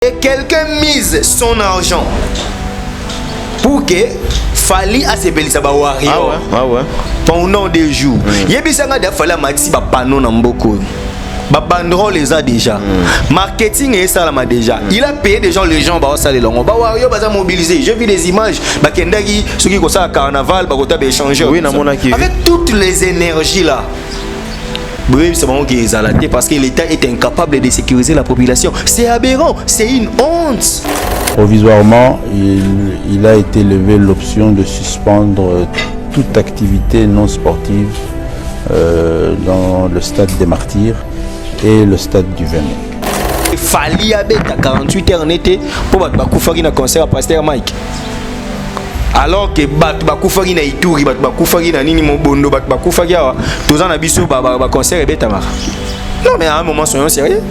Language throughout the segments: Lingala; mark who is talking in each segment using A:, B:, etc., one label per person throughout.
A: Et quelqu'un mise son argent pour que Fally a ses belles sabawari.
B: Ah ouais.
A: Pendant des jours. Yebisanga da Fally maxi ba panneau na mboko. Ba banderole les a déjà. Marketing et ça là déjà. Il a payé des gens, les gens ba ça les longs. Ba wario ba mobiliser. J'ai vu des images ba kendagi ceux qui ko ça carnaval ba ko ta échanger.
B: Oui, na monaki.
A: Avec toutes les énergies là. Oui, c'est vraiment qu'ils ont laté parce que l'État est incapable de sécuriser la population. C'est aberrant, c'est une honte.
C: Provisoirement, il a été levé l'option de suspendre toute activité non sportive dans le stade des Martyrs et le stade du Vénet.
A: Il fallait à 48 heures en été pour faire un concert à Pasteur Mike. Alors que Bakufari na Ituri, Bakufari na Nini Mobondo, Bakufari tous en abisso concert et betamar. Non mais à un moment soyons sérieux.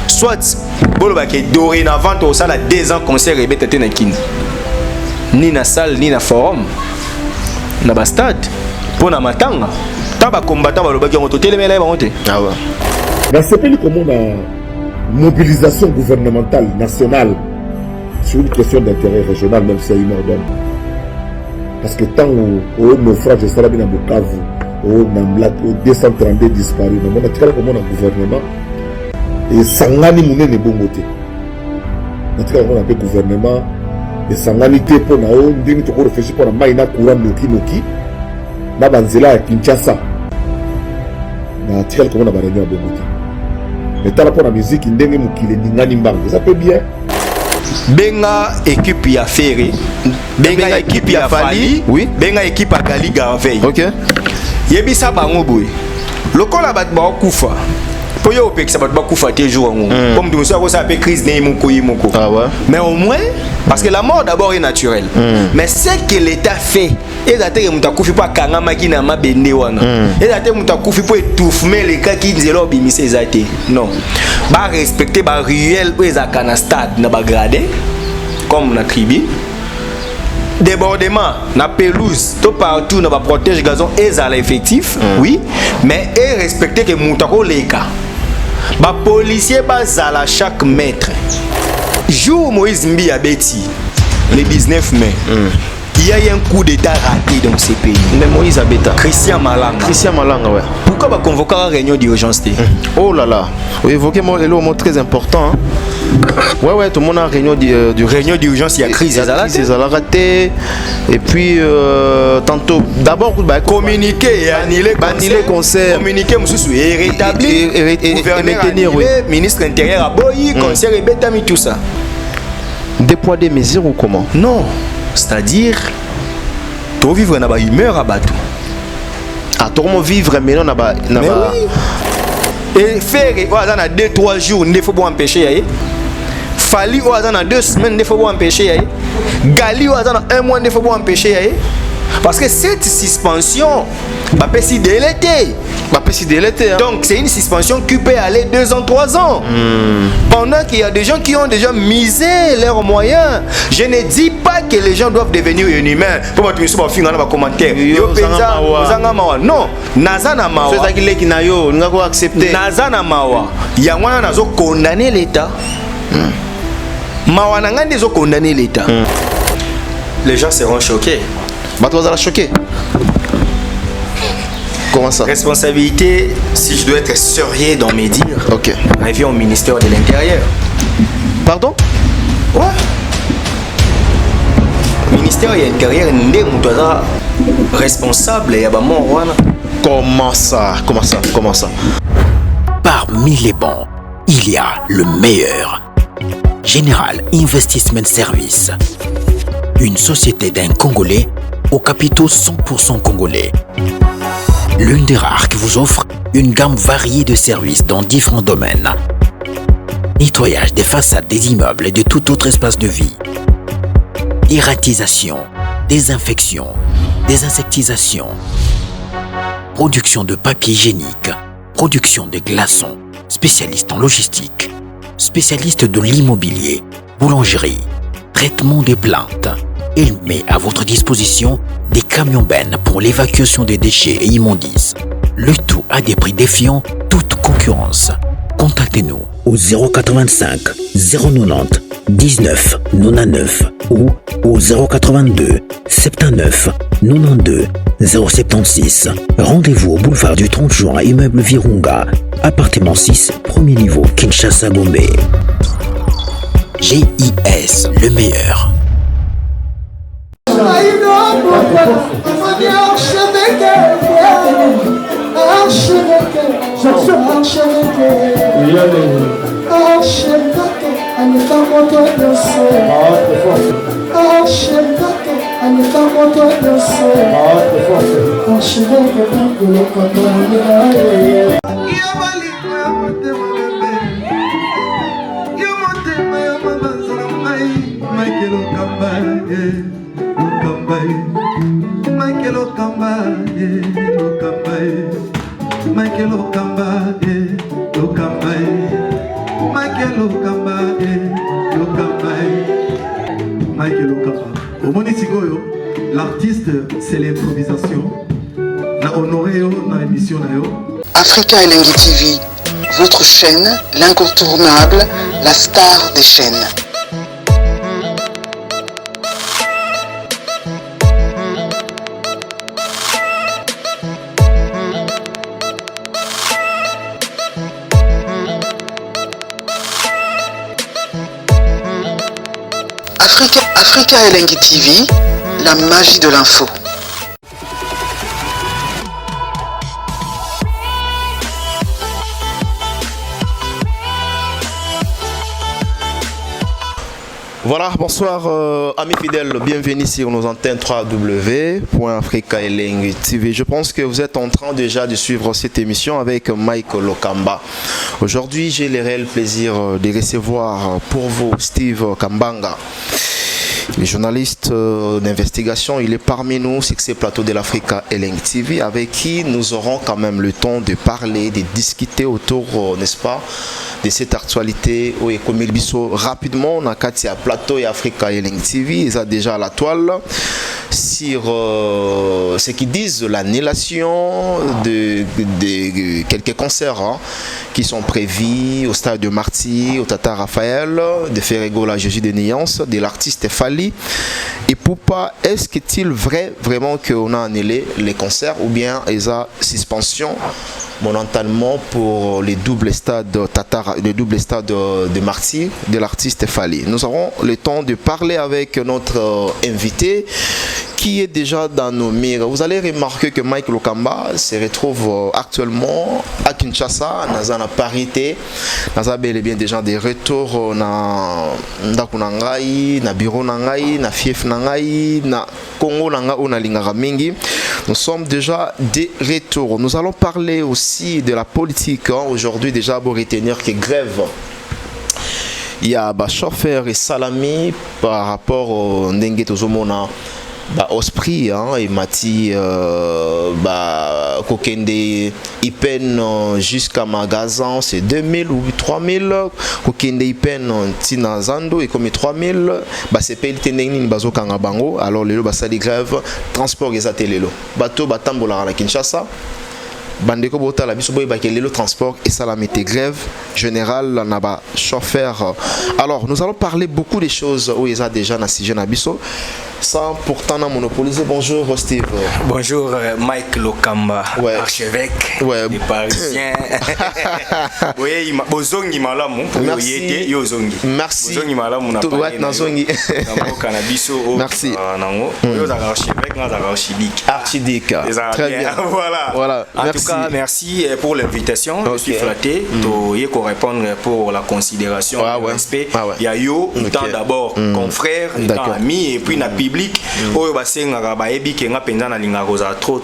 A: Soit bolo baké dorénavant au salle à 2 ans concert et betete na kin. Ni na salle ni na forum. Na ba stade pour na matanga. Ta ba combattant ba lobaki on télé mais là ba monter.
D: Ah ouais. Dans ce pays comme on a mobilisation gouvernementale nationale sur une question d'intérêt régional même si il m'ordonne. Parce que tant au naufrage de Salabina Bukavu, au 232 disparus, on a tiré comme un gouvernement et Sangani Mouné n'est bon côté. On a tiré comme un gouvernement et Sangani te pour na on dit que réfléchir pour la maïna courant Noki na banzela à Kinshasa. On a tiré comme un réunion à bon côté. Mais tant pour la musique ndenge mukile ningani mbanga, ça peut bien.
A: Benga équipe ya Ferré, benga équipe ya Fally,
B: oui,
A: benga équipe à Gali Garveille.
B: OK.
A: Yebisa bango boy. Lokola bat ba kufa. Po yo pekisa bat ba kufa te jour ngo. Comme tu sais ça appelle crise né moko yimoko.
B: Ah ouais.
A: Mais au moins parce que la mort d'abord est naturelle. Mais ce que l'État fait, et d'ailleurs muta kufi pa kanga makina mabende wana. Et d'ailleurs muta kufi po étouffer les cas qui nzelo bimise ezate. Non. Ba respecter ba ruelle ou ezakana stade na ba gradé comme na tribune. Débordement, na pelouse, tout partout, na protège gazon et à l'effectif, oui, mais et respecter que moutako leka. Ba policier bazala chaque mètre. Jour Moïse Mbi a Betty, le 19 mai, il y a eu un coup d'état raté dans ces pays.
B: Mais Moïse Abeta.
A: Christian Malanga,
B: ouais.
A: Pourquoi va convoquer une réunion d'urgence?
B: Oh là là, vous évoquez un mot très important. Ouais, tout le monde a réunion
A: d'urgence, il y a crise,
B: ils ont raté. Et puis, tantôt, d'abord,
A: communiquer et annuler
B: le concert.
A: Communiquer, monsieur, et rétablir.
B: Et maintenir, oui.
A: Ministre intérieur a boyi, concert et bétami, tout ça.
B: Déployer des mesures ou comment?
A: Non, c'est-à-dire, tu vivre dans la humeur à Batou.
B: Ah, tout le monde vivre, mais non,
A: mais oui. Et faire, dans 2-3 jours, il faut pas empêcher. Fally dans 2 semaines, il faut pas empêcher. Gali dans 1 mois, il faut pas empêcher. Parce que cette suspension, peut s'y déléter. Donc c'est une suspension qui peut aller 2 ans, 3 ans. Pendant qu'il y a des gens qui ont déjà misé leurs moyens. Je ne dis pas que les gens doivent devenir inhumains. Pour moi, tu me suis pas dans les commentaires. Non, Nazana Mawa.
B: C'est ça qui est accepté.
A: Nazana Mawa. Yangwana nazo condamner l'État. Mawa nangande zo condamner l'État. Les gens seront choqués.
B: Bah toi, ça l'a choqué. Comment ça?
A: Responsabilité, si je dois être sérieux dans mes dires,
B: ok.
A: Revient au ministère de l'Intérieur.
B: Pardon?
A: Ouais. Ministère de l'Intérieur, n'est responsable et
B: Comment ça?
E: Parmi les bons, il y a le meilleur. Général Investment Service. Une société d'un Congolais aux capitaux 100% congolais. L'une des rares qui vous offre une gamme variée de services dans différents domaines. Nettoyage des façades des immeubles et de tout autre espace de vie. Dératisation, désinfection, désinsectisation. Production de papier hygiénique, production de glaçons, spécialiste en logistique, spécialiste de l'immobilier, boulangerie, traitement des plaintes. Il met à votre disposition des camions-bennes pour l'évacuation des déchets et immondices. Le tout à des prix défiant toute concurrence. Contactez-nous au 085 090 19 99 ou au 082 79 92 076. Rendez-vous au boulevard du 30 juin, immeuble Virunga, appartement 6, premier niveau, Kinshasa, Gombe. GIS, le meilleur.
F: L'artiste, c'est l'improvisation. Na honoré na émission na yo.
G: Africa Elengi TV, votre chaîne, l'incontournable, la star des chaînes. Africa Elengi TV, la magie de l'info.
B: Voilà, bonsoir amis fidèles, bienvenue sur nos antennes www.africaelengi TV. Je pense que vous êtes en train déjà de suivre cette émission avec Mike Lokamba. Aujourd'hui, j'ai le réel plaisir de recevoir pour vous Steve Kambanga. Le journaliste d'investigation, il est parmi nous sur ces plateaux de l'Africa Elengi TV avec qui nous aurons quand même le temps de parler, de discuter autour, n'est-ce pas, de cette actualité. Oui, comme il dit rapidement, on a un plateau et Africa Elengi TV, ils ont déjà la toile sur ce qu'ils disent l'annulation de quelques concerts qui sont prévus au stade de Marty, au Tata Raphaël, de Ferrego, la Jésus de Nuance, de l'artiste Fali. Et pourquoi est-ce qu'il vrai vraiment qu'on a annulé les concerts ou bien ils ont suspension momentanément pour les doubles stades de Marty de l'artiste Fali. Nous aurons le temps de parler avec notre invité qui est déjà dans nos murs. Vous allez remarquer que Mike Lokamba se retrouve actuellement à Kinshasa, dans la parité. Nous avons bel et bien des gens de retour dans le bureau, dans le fief, dans le Congo, dans le mingi. Nous sommes déjà de retour. Nous allons parler aussi de la politique. Aujourd'hui, déjà, pour retenir que grève. Il y a des chauffeurs et salami par rapport au Ndenge Tozomona. Osprey et Mati Kokende Ipen jusqu'à magasin c'est 2000 ou 3000 Kokende Ipen Tina Zando et comme 3000 c'est payé teneni bazo kanga bango alors lelo basali grève transport ezate lelo bato batambola na Kinshasa bandeko bota la biso boy bakelelo transport et salamité grève générale naba chauffeur. Alors nous allons parler beaucoup de choses où ils a déjà na sujet na biso sans pourtant monopoliser. Bonjour Steve.
H: Bonjour Mike Lokamba, ouais. Archevêque, ouais. Des Parisiens. Oui, bozongi malamu pour yete yozongi.
B: Merci.
H: Bozongi malamu na
B: pas. Nazongi.
H: Merci. Nango. Yo archevêque, na archidique.
B: Archidique. Très bien.
H: Voilà.
B: Voilà.
H: En tout cas, merci pour l'invitation. Okay. Je suis flatté de répondre pour la considération, le respect. Il y a yo, étant d'abord confrère, étant ami et puis na public. Oyo basengaka bayebi kenga penza na linga rosa trop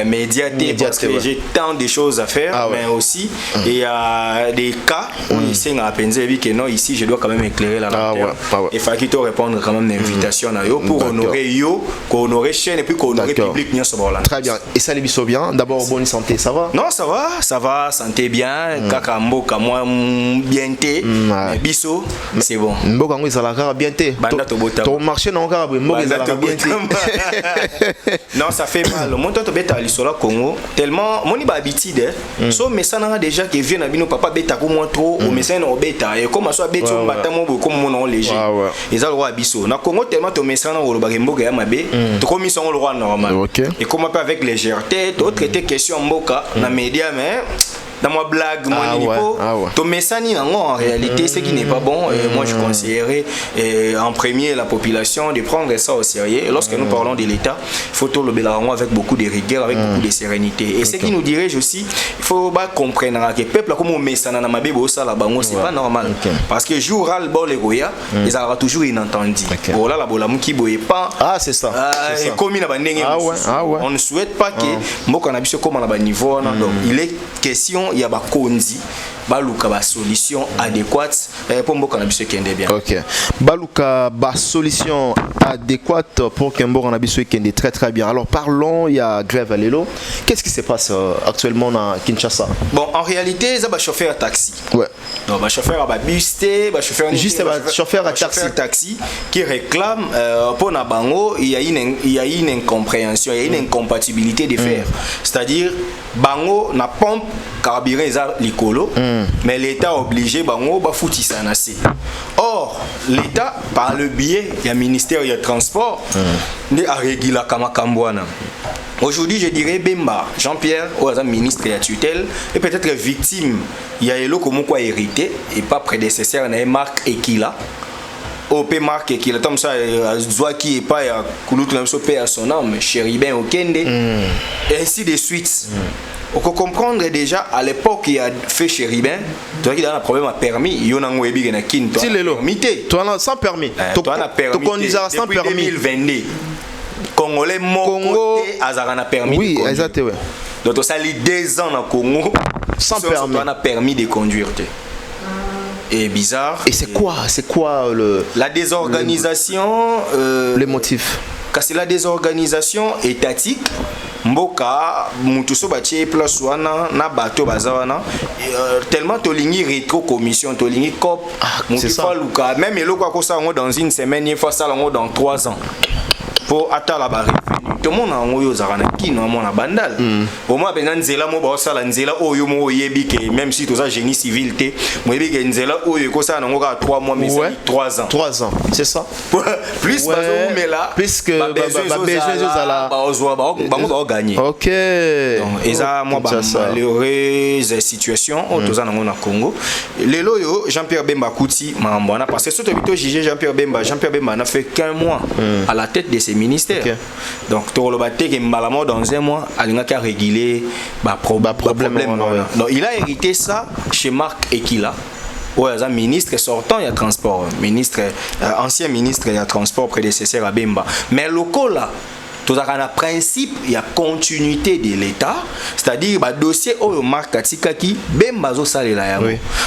H: médiaté parce que j'ai tant de choses à faire mais aussi il y a des cas où il senga penza yebi que non ici je dois quand même éclairer la lanterne et faut qu'il te répondre quand même l'invitation na yo pour honorer yo, pour honorer chaîne et puis pour honorer public bien sur Borland.
B: Très bien. Et ça les biso bien. D'abord bonne santé, ça va?
H: Non, ça va, santé bien, kaka mboka moi bien té, biso c'est bon.
B: Mboka ngo ezalaka bien té.
H: Banda to bota.
B: Ton marché non
H: Non, ça fait mal. Mon toto beta l'histoire Congo tellement mon iba habitude. So mais ça n'a déjà que vient abino papa beta ko moins trop au médecin au beta et comme ça beta on bata mo comme mon léger. Et ça le roi biso. Na Congo tellement to médecin na le bagimbo ga mabe. To comme ils sont le roi normal. Et comme pas avec légèreté, d'autres étaient questions mboka na média mais dans ma blague, mon niveau, ton message en réalité, ce qui n'est pas bon. Moi, je conseillerais en premier la population de prendre ça au sérieux. Et lorsque nous parlons de l'État, il faut tout le bélarron avec beaucoup de rigueur, avec beaucoup de sérénité. Et ce qui nous dirige aussi, il faut comprendre que le peuple, comme on met ça dans ma bébé, c'est pas normal. Parce que jour à le bol les goya, ils auront toujours inentendu. Oh là, la bolamou qui boye pas.
B: Ah, c'est ça.
H: Comme on ne souhaite pas que moi qu'on a vu comme on a niveau. Donc, il est question. Il y a ba konzi baluka ba solution adéquate pour mboka na biso kende bien.
B: OK. Baluka ba solution adéquate pour que mboka na biso kende très très bien. Alors parlons, il y a grève à Lelo. Qu'est-ce qui se passe actuellement à Kinshasa?
H: Bon, en réalité, ça ba chauffeur à taxi.
B: Ouais.
H: Donc ba chauffeur à busté, ba chauffeur
B: chauffeur à taxi
H: qui réclame pour na bango, il y a une incompréhension, il y a une incompatibilité de faire. C'est-à-dire bango na pompe carburant likolo, mais l'État a obligé bango ba fouti ça nasé. Or l'État par le biais du ministère du transport ne a régulé kama kambwana. Aujourd'hui, je dirais Bemba, Jean-Pierre, ministre de la tutelle, et peut-être victime, il y a Elo comme quoi hérité, et pas prédécesseur, il y a Marc Ekila. OP Marc Ekila, comme ça, Zouaki et pas, il y a Kouloutou à son âme, Chéribin Okende, et ainsi de suite. On peut comprendre déjà à l'époque il a fait Chéribin, tu vois qu'il a un problème à permis, il y a un webi qui a kin,
B: tu as sans permis,
H: tu as permis depuis 2022. Congolais Congo azarana permis.
B: Oui, exactement.
H: Donc ça lit 2 ans au Congo
B: sans permis.
H: On a permis de conduire. Et bizarre.
B: Et c'est quoi
H: la désorganisation
B: les motifs.
H: Car c'est la désorganisation étatique. Mboka mutuso batie place wana na bato bazawana tellement tolingi rétro commission tolingi cop mutufa luka même eloko akosa ngo dans une semaine il faut ça ngo dans 3 ans pour atala ba revenu tout le monde a ngoyo zakana kino mona bandal au moins ben nzela mo ba sala nzela oyo mo yebi ke même si to za génie civil té mo yebi ke nzela oyo ko ça ngo ka 3 mois mais 3 ans
B: 3 ans c'est ça
H: plus bazo mais là
B: puisque ba besoin zala
H: ba ozwa ba mo gagner.
B: OK
H: donc eza moi ba malheureuse situation au to za ngo na Congo lelo yo Jean-Pierre Bemba Kouti mambona parce que surtout bito juger Jean-Pierre Bemba n'a fait qu'un mois à la tête de ces ministères. Donc tout le baté qui malamo dans 1 mois alinga ka réguler problème. Donc il a hérité ça chez Marc Ekila. Ouais, un ministre sortant il y a transport, ancien ministre il y a transport prédécesseur à Bemba. Mais local là tout ça un principe, il y a continuité de l'État, c'est-à-dire le dossier au Marc Katikaki, Bemba zo salela ya.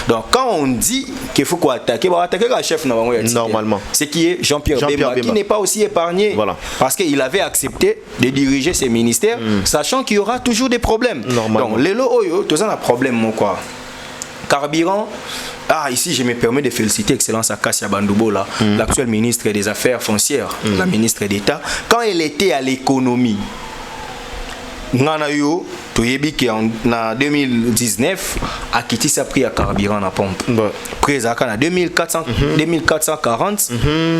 H: Donc quand on dit qu'il faut attaquer le chef
B: normalement.
H: C'est qui est Jean-Pierre Bemba qui n'est pas aussi épargné parce qu'il avait accepté de diriger ses ministères, sachant qu'il y aura toujours des problèmes. Donc les lots oyo tout ça un problème mon quoi. Carburant. Ah, ici, je me permets de féliciter Excellence Akassia Bandoubo, l'actuelle ministre des Affaires foncières, la ministre d'État. Quand elle était à l'économie, Nanayo, en 2019, a quitté sa prix à carburant à pompe. Prix à 2440,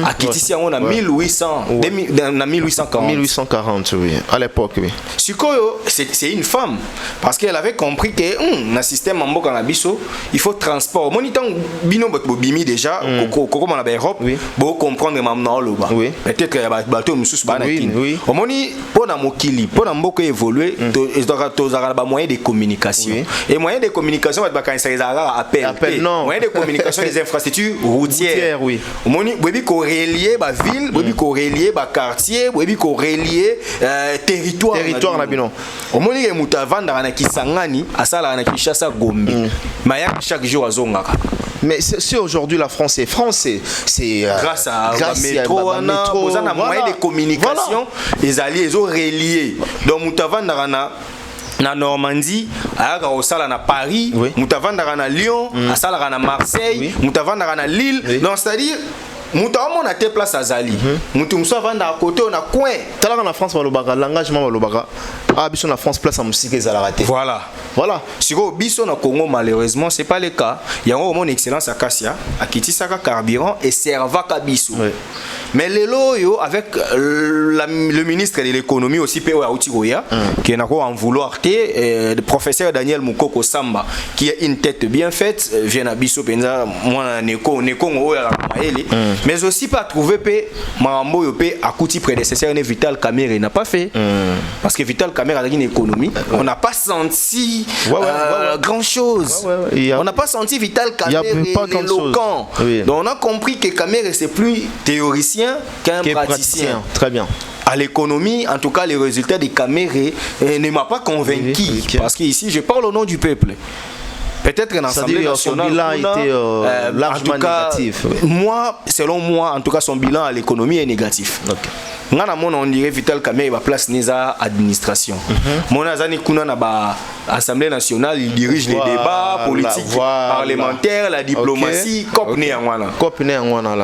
H: a quitté sa on a 1840.
B: Oui, à l'époque, oui.
H: Sukoyo, c'est une femme, parce qu'elle avait compris que dans le système en Bokanabisso, il faut transport. Monitant bino bimi déjà, comme on a Europe, pour comprendre maintenant le bas. Peut-être qu'il y a un bateau moussous banakin. Au moni, pour la mokili, pour la moko évoluer, moyens de communication. Et moyens de communication, appel. Non. Moyens de communication des infrastructures routières.
B: Oui.
H: Au moni, oui, qu'on relier la ville, oui, qu'on relier le quartier, oui, qu'on relier territoire.
B: Territoire là-bas.
H: Au moni, il y a Moutavanda qui Kisangani, à ça, qui Kinshasa Gombe. Mais chaque jour à Zongaka.
B: Mais si aujourd'hui la France est
H: grâce à métro, on a moyen de communication, les alliés, ils ont relié. Donc Moutavanda na Normandie, à Paris, Moutavanda na Lyon, à Marseille, Moutavanda na Lille. Donc c'est-à-dire muta on a te place azali mutu musa vanda à côté on a coin
B: talaka na France balobaka l'engagement balobaka ah biso na France place à musique ezala raté
H: voilà siko biso na Congo malheureusement c'est pas le cas il y a mon excellence Akasia akiti saka carburant et servaka biso mais lelo yo avec le ministre de l'économie aussi P.O. Aoutigoya qui est en vouloir le professeur Daniel Mukoko Samba qui a une tête bien faite vient à biso penza moi neko mais aussi pas trouver P Marambo yo P Akouti prédécesseur ne Vital Kamerhe n'a pas fait parce que Vital Kamerhe a une économie on n'a pas senti grand chose on n'a pas senti Vital Kamerhe éloquent donc on a compris que Kamerhe c'est plus théoricien qu'un praticien.
B: Très bien.
H: À l'économie, en tout cas, les résultats de Kamerhe ne m'a pas convaincu. Parce qu'ici, je parle au nom du peuple. Peut-être que l'Assemblée nationale, son bilan était largement négatif. Moi, selon moi, en tout cas, son bilan à l'économie est négatif. On dirait Vital Kamerhe va place neza administration. Mon azani kuna na ba Assemblée nationale, il dirige les débats politiques, parlementaires, la diplomatie,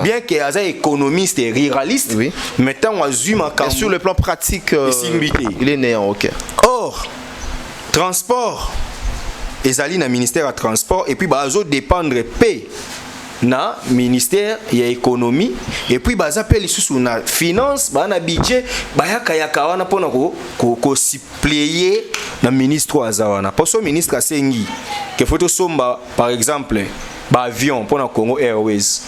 H: bien qu'il y ait économiste et ruraliste, maintenant on zoom
B: sur le plan pratique, il est néant.
H: Or, transport, ezali na ministère à transport et puis bazo dépendre paie na ministère ya économie et puis baza pe lisusu na finance ba na budget bayaka yaka wana pona ko suppléer na ministre azawana poso ministre asengi que photo somba par exemple ba avion pona Congo Airways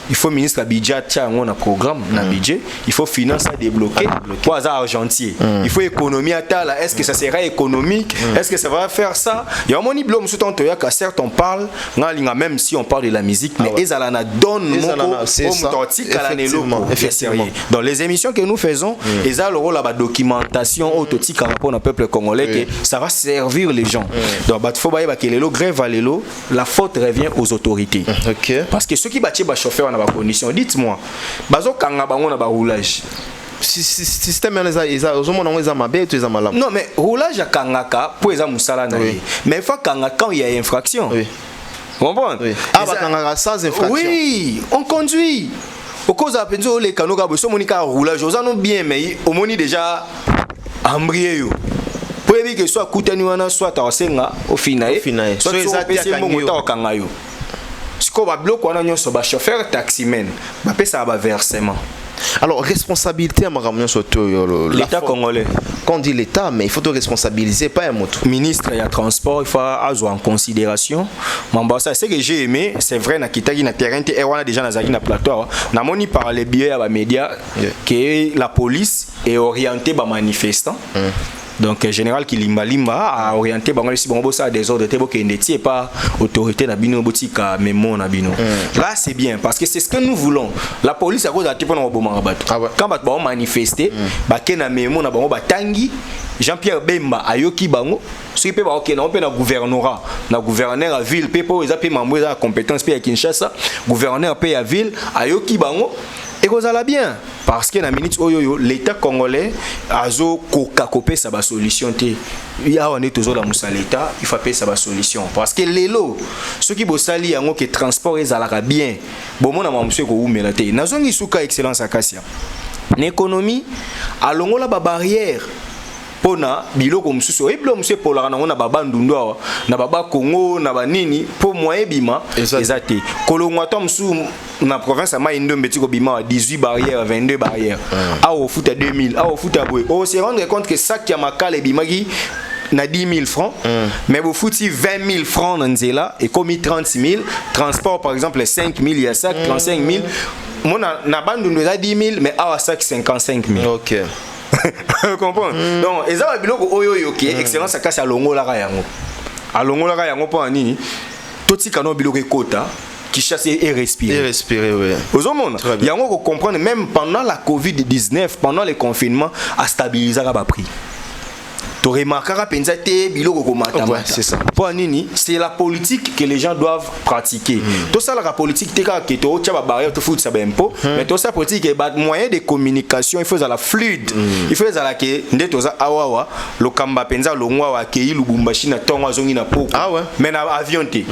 H: il faut ministre à budget tiens on a programme na budget il faut finance à débloquer pour hasard argentier il faut économie à tala est-ce que ça sera économique est-ce que ça va faire ça il y a mon iblom sous ton toya car certes on parle même si on parle de la musique mais ezala na donne moko effectivement dans les émissions que nous faisons ezala le rôle la documentation autotique par rapport au peuple congolais que ça va servir les gens donc bat faut bailler que lelo grève à lelo la faute revient aux autorités parce que ceux qui battent ba chauffeur na ba condition dites-moi bazo kanga bango na ba roulage
B: système eza ozomona ngo eza mabe to eza malamu
H: non mais roulage ya kangaka po eza musala na ye mais il faut kanga quand il y a infraction comprendre
B: ah ba kangaka sans infraction
H: oui on conduit au cause à penzo les kanoka bo so monika roulage ozano bien mais au moni déjà embrié yo pour éviter que soit kutani wana soit tasenga au final soit eza pesi mo mota kanga yo siko ba bloc wana nyonso ba chauffeur taximen ba pesa ba versement.
B: Alors responsabilité à Maramio surtout
H: l'État congolais.
B: Quand on dit l'État mais il faut te responsabiliser pas un mot.
H: Ministre il y a transport il faut avoir en considération. Mambasa c'est que j'ai aimé c'est vrai na kitaki na terrain et on a déjà na na plateau na moni par les biais à ba médias que la police est orientée ba manifestants. Donc général Kilimba a orienté bango si bango ça des ordres tebo que n'était pas autorité na bino botika memo na bino. Là c'est bien parce que c'est ce que nous voulons. La police a cause à tipo na bomba bato. Quand bat ba manifester, ba kena memo na bango batangi Jean-Pierre Bemba ayoki bango, ce qui peut ba OK na on peut na gouvernorat, na gouverneur à ville pe po ezape mambo za compétence pe à Kinshasa, gouverneur pe à ville ayoki bango. Et ça va bien parce que dans minute l'État congolais a kopé sa solution il y a on est toujours dans l'État il faut payer sa solution parce que les lots ceux qui bossali en que transport ils allera bien bon mon am monsieur ko umela te nazongi suka excellence Akasia l'économie a longola ba barrière pona biloko mususu eblo musu pola na ngona baba ndundwa na baba Congo na banini po moyen bima ezate kolongwa to musu na province ma indombe tiko bima 18 barrières 22 barrières a au foot à 2000 a au foot à boy on se rendre compte que ça qui a makale bimagi na 10 000 francs mais vous foutez 20 000 francs dans nzela et comme 30 000 transport par exemple 5 000 il y a ça 35 000 mon na bandu ndwa 10 000 mais a ça 55 000
B: OK.
H: Vous comprenez? Donc, et ça, biloko oyo qui est excellence à casser à longo la yango. À longo la yango pour nini? Tout ce qu'on a biloko kota qui chasse et respirer.
B: Et respirer, oui.
H: Aux hommes, il y a qu'on comprendre même pendant la Covid-19, pendant les confinements, à stabiliser le prix. Tu remarqueras c'est ça. C'est la politique que les gens doivent pratiquer. Tout ça la politique c'est que tu as barrière tu fous ça impôt mais tout ça politique est moyen de communication il faut la fluide. Il faut la que ndetoza awawa le kamba penza lo ngwa wa ke Lubumbashi na tonga zongi na poko.
B: Ah ouais.
H: Mais na avion té.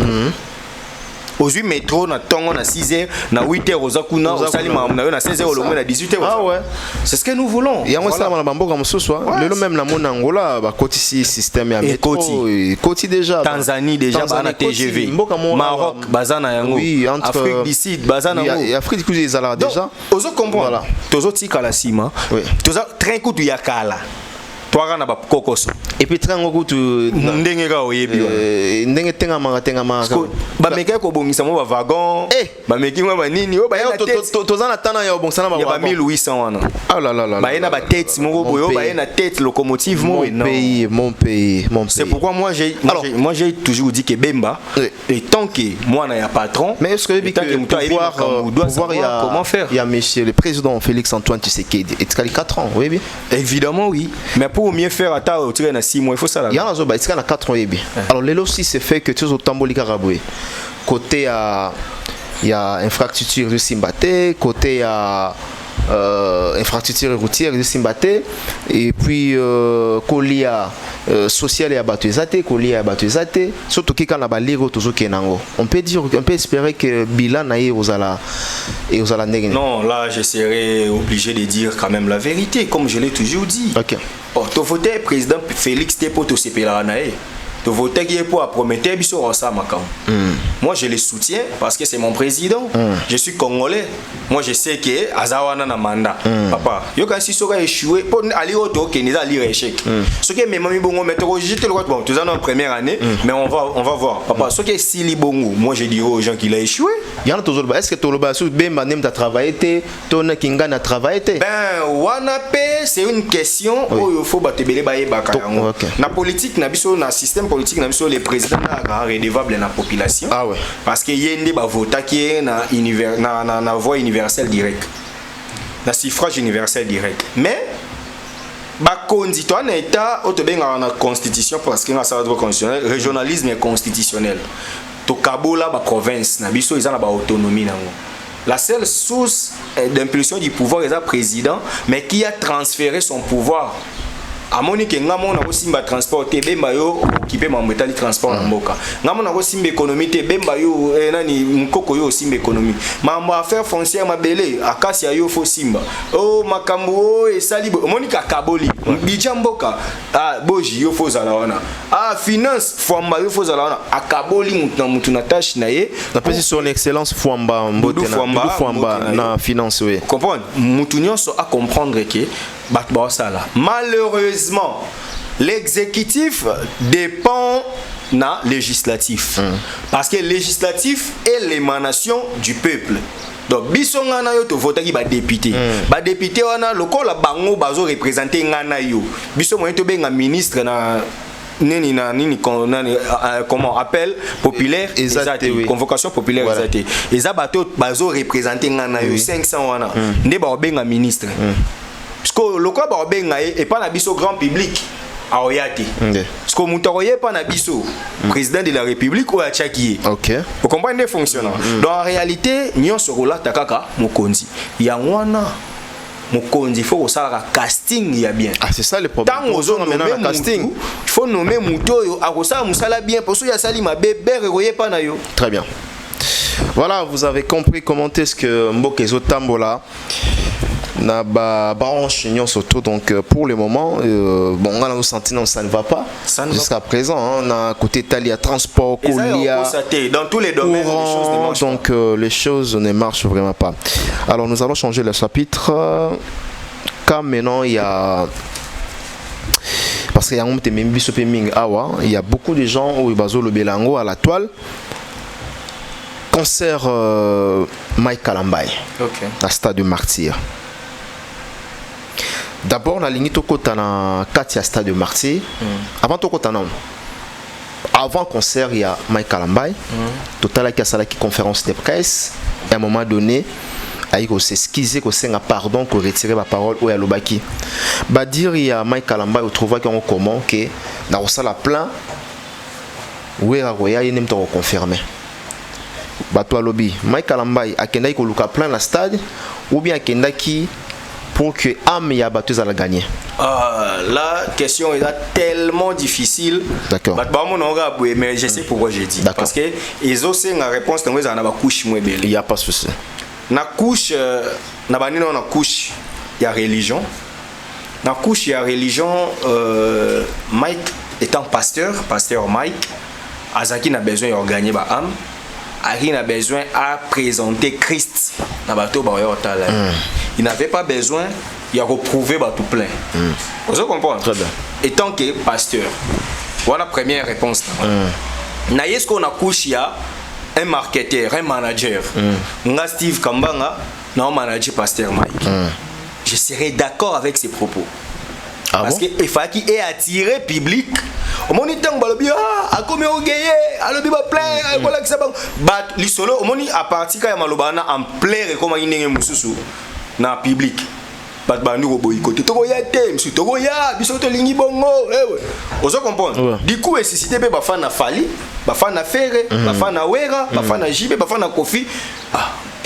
H: Aujourd'hui métro na tongo na 6h na 8h aux akuna au salima na 16h au lomé na 18h.
B: Ah ouais.
H: C'est ce que nous voulons.
B: Et on ça na bamboka mosusu le même na mona Angola ba kotisi système ya métro koti déjà
H: Tanzanie déjà bana TGV Maroc bazana yango Afrique du Sud bazana
B: yango Afrique du Sud ezala déjà
H: ozo comprendre tozo tika la sima tozo train kutu ya kala toi na ba kokoso
B: et puis train kutu
H: ndenge ka oyebi
B: ndenge tenga manga
H: ba meka ko bongisa mo ba wagon ba meki mo ba nini o ba ya
B: toza na tana ya bongisa na ba
H: wagon ya ba 1800 wana
B: ah là là là
H: ba na ba tête mo boyo ba na tête locomotive mo
B: mon pays
H: c'est pourquoi moi j'ai toujours dit que Bemba et tant que moi na ya patron
B: mais est-ce que pouvoir
H: comment faire
B: il y a monsieur le président Félix Antoine Tshisekedi et 4 ans oui bien
H: évidemment oui mais pour mieux faire à ta tirer na 6 mois il faut ça là
B: il y a na 4 ans oui bien alors les aussi c'est fait que tu au tamboli karaboué côté il y a infrastructure de Simbate côté à infrastructure routière de Simbate et puis colia social et abattuezate colia abattuezate surtout qui quand la baliro toujours kenango on peut espérer que bilan naïe aux ala
H: non là je serais obligé de dire quand même la vérité comme je l'ai toujours dit.
B: OK
H: to voter président Félix Tepoto sepela nae to voter qui est pour promettre biso rosa makam. Moi je le soutiens parce que c'est mon président. Je suis congolais. Moi je sais que azawana na mandat. Papa, yo quand si sera échoué pour aller au tour qui n'est à lire échec. Ce qui est même bongo mettre jeter le bon, tu en première année mais on va voir. Papa, ce qui est si li bongo, moi je dis aux gens qu'il a échoué.
B: Il y a toujours est-ce que Toloba sous Bemba nem ta travaillé ton Kinga na travaillé
H: ben wanape c'est une question où il faut batebele baye bakayango. Na politique na biso na système politique na biso les présidents na redevable na population.
B: Ah ouais.
H: Parce que yende ba vota qui est na voix universelle directe. Na suffrage universel direct. Mais ba kondi to na état otobenga na constitution parce que na sa droit constitutionnel, régionalisme est constitutionnel. To kabola ba province na biso ils ont ba autonomie nango. La seule source d'impulsion du pouvoir est le président, mais qui a transféré son pouvoir. À Monique, ngamo na kosimba transport te bemba yo occupé mambetali transport na mboka. Ngamo na kosimba économie te bemba yo nani mkoko yo simba économie. Mambo affaire foncière mabele akasi yo fo simba. Oh makambo e sali Monique akaboli. Bija mboka boji yo fo zala wana. Finance Fwamba yo fo zala wana akaboli mutu na tâche na ye.
B: Na pesi son excellence Fwamba mbote na Fwamba na finance we.
H: Comprendre mutu nyonso a comprendre que malheureusement, l'exécutif dépend na législatif. Parce que législatif est l'émanation du peuple. Donc, biso ngana yo to voter ki ba député. Ba député wana lokola bango bazo représenter ngana yo. Biso moyen to benga ministre na comment appel populaire exacté convocation populaire exacté. Eza bato bazo représenter ngana yo 500 wana. Nde ba benga ministre. Parce que le quoi ba benga et pas na biso grand public a oyati. Parce que mutoye pas na biso président de la République ou a tchaki.
B: OK.
H: Vous comprenez fonctionnant. Donc en réalité nyon sorola takaka mokonzi. Ya wana mokonzi faut ça casting ya bien.
B: Ah c'est ça le problème.
H: Tant aux autres maintenant la casting, il faut nommer muto a ça musala bien parce que ya sali ma bébé reroyer pas na yo.
B: Très bien. Voilà, vous avez compris comment est-ce que Mbokezo Tambola na branche surtout donc pour le moment bon on a nos sentiments ça ne va pas jusqu'à présent on a côté Talia transport colia
H: dans tous les domaines les choses ne marchent
B: donc les choses ne marchent vraiment pas. Alors nous allons changer le chapitre quand maintenant il y a parce qu'il y a un il y a beaucoup de gens où ils le Belango à la toile concert Mike Kalambay à Stade de Martyr. D'abord, la ligne Tokota na Katia Stade de Martyr. Avant Tokota avant concert, il y a Mike Kalambay. Total qui a salaki conférence de presse. À un moment donné, il s'excuser, qu'il s'est pardon, qu'il retirer la parole ou à l'obaki. Bah dire il y a Mike Kalambay, on trouve qu'on comment que dans la plan où est Roya, il n'est pas confirmé. Bah toi lobby, Mike Kalambay a kenda ko luka plan la stade ou bien kenda qui pour que âme ya bateuse à la gagner?
H: La question est tellement difficile.
B: D'accord.
H: Mais je sais pourquoi j'ai dit. Parce que ils ont une réponse dans la couche.
B: Il n'y a pas de souci.
H: Na couche, na couche, il y a religion. Na couche, il y a religion. Mike étant pasteur Mike, Azaki n'a besoin de gagner ba âme. Ari n'a besoin à présenter Christ na bateau ba yotala. Il n'avait pas besoin de reprouver tout plein. Vous comprenez?
B: Très bien.
H: Étant que pasteur, voilà la première réponse. Na est-ce qu'on a couché un marketeur, un manager. Nga Steve Kambanga, non manager pasteur Mike. Je serais d'accord avec ses propos. Parce qu'il faut qu'il ait attiré le public. Au moment où il y a comme au gagné, à l'objet plein, voilà que ça va. Bat l'isolo, au moment où à partir quand il y a malobana en plein comme il y a mususu dans le public. Bat bandu au boycott. Togo ya tem, si togo ya, bisoto lingi bongo. Vous comprenez? Du coup, c'est si tu peux bafana Fali, bafana Ferre, bafana Wera, bafana Jibe, bafana Kofi.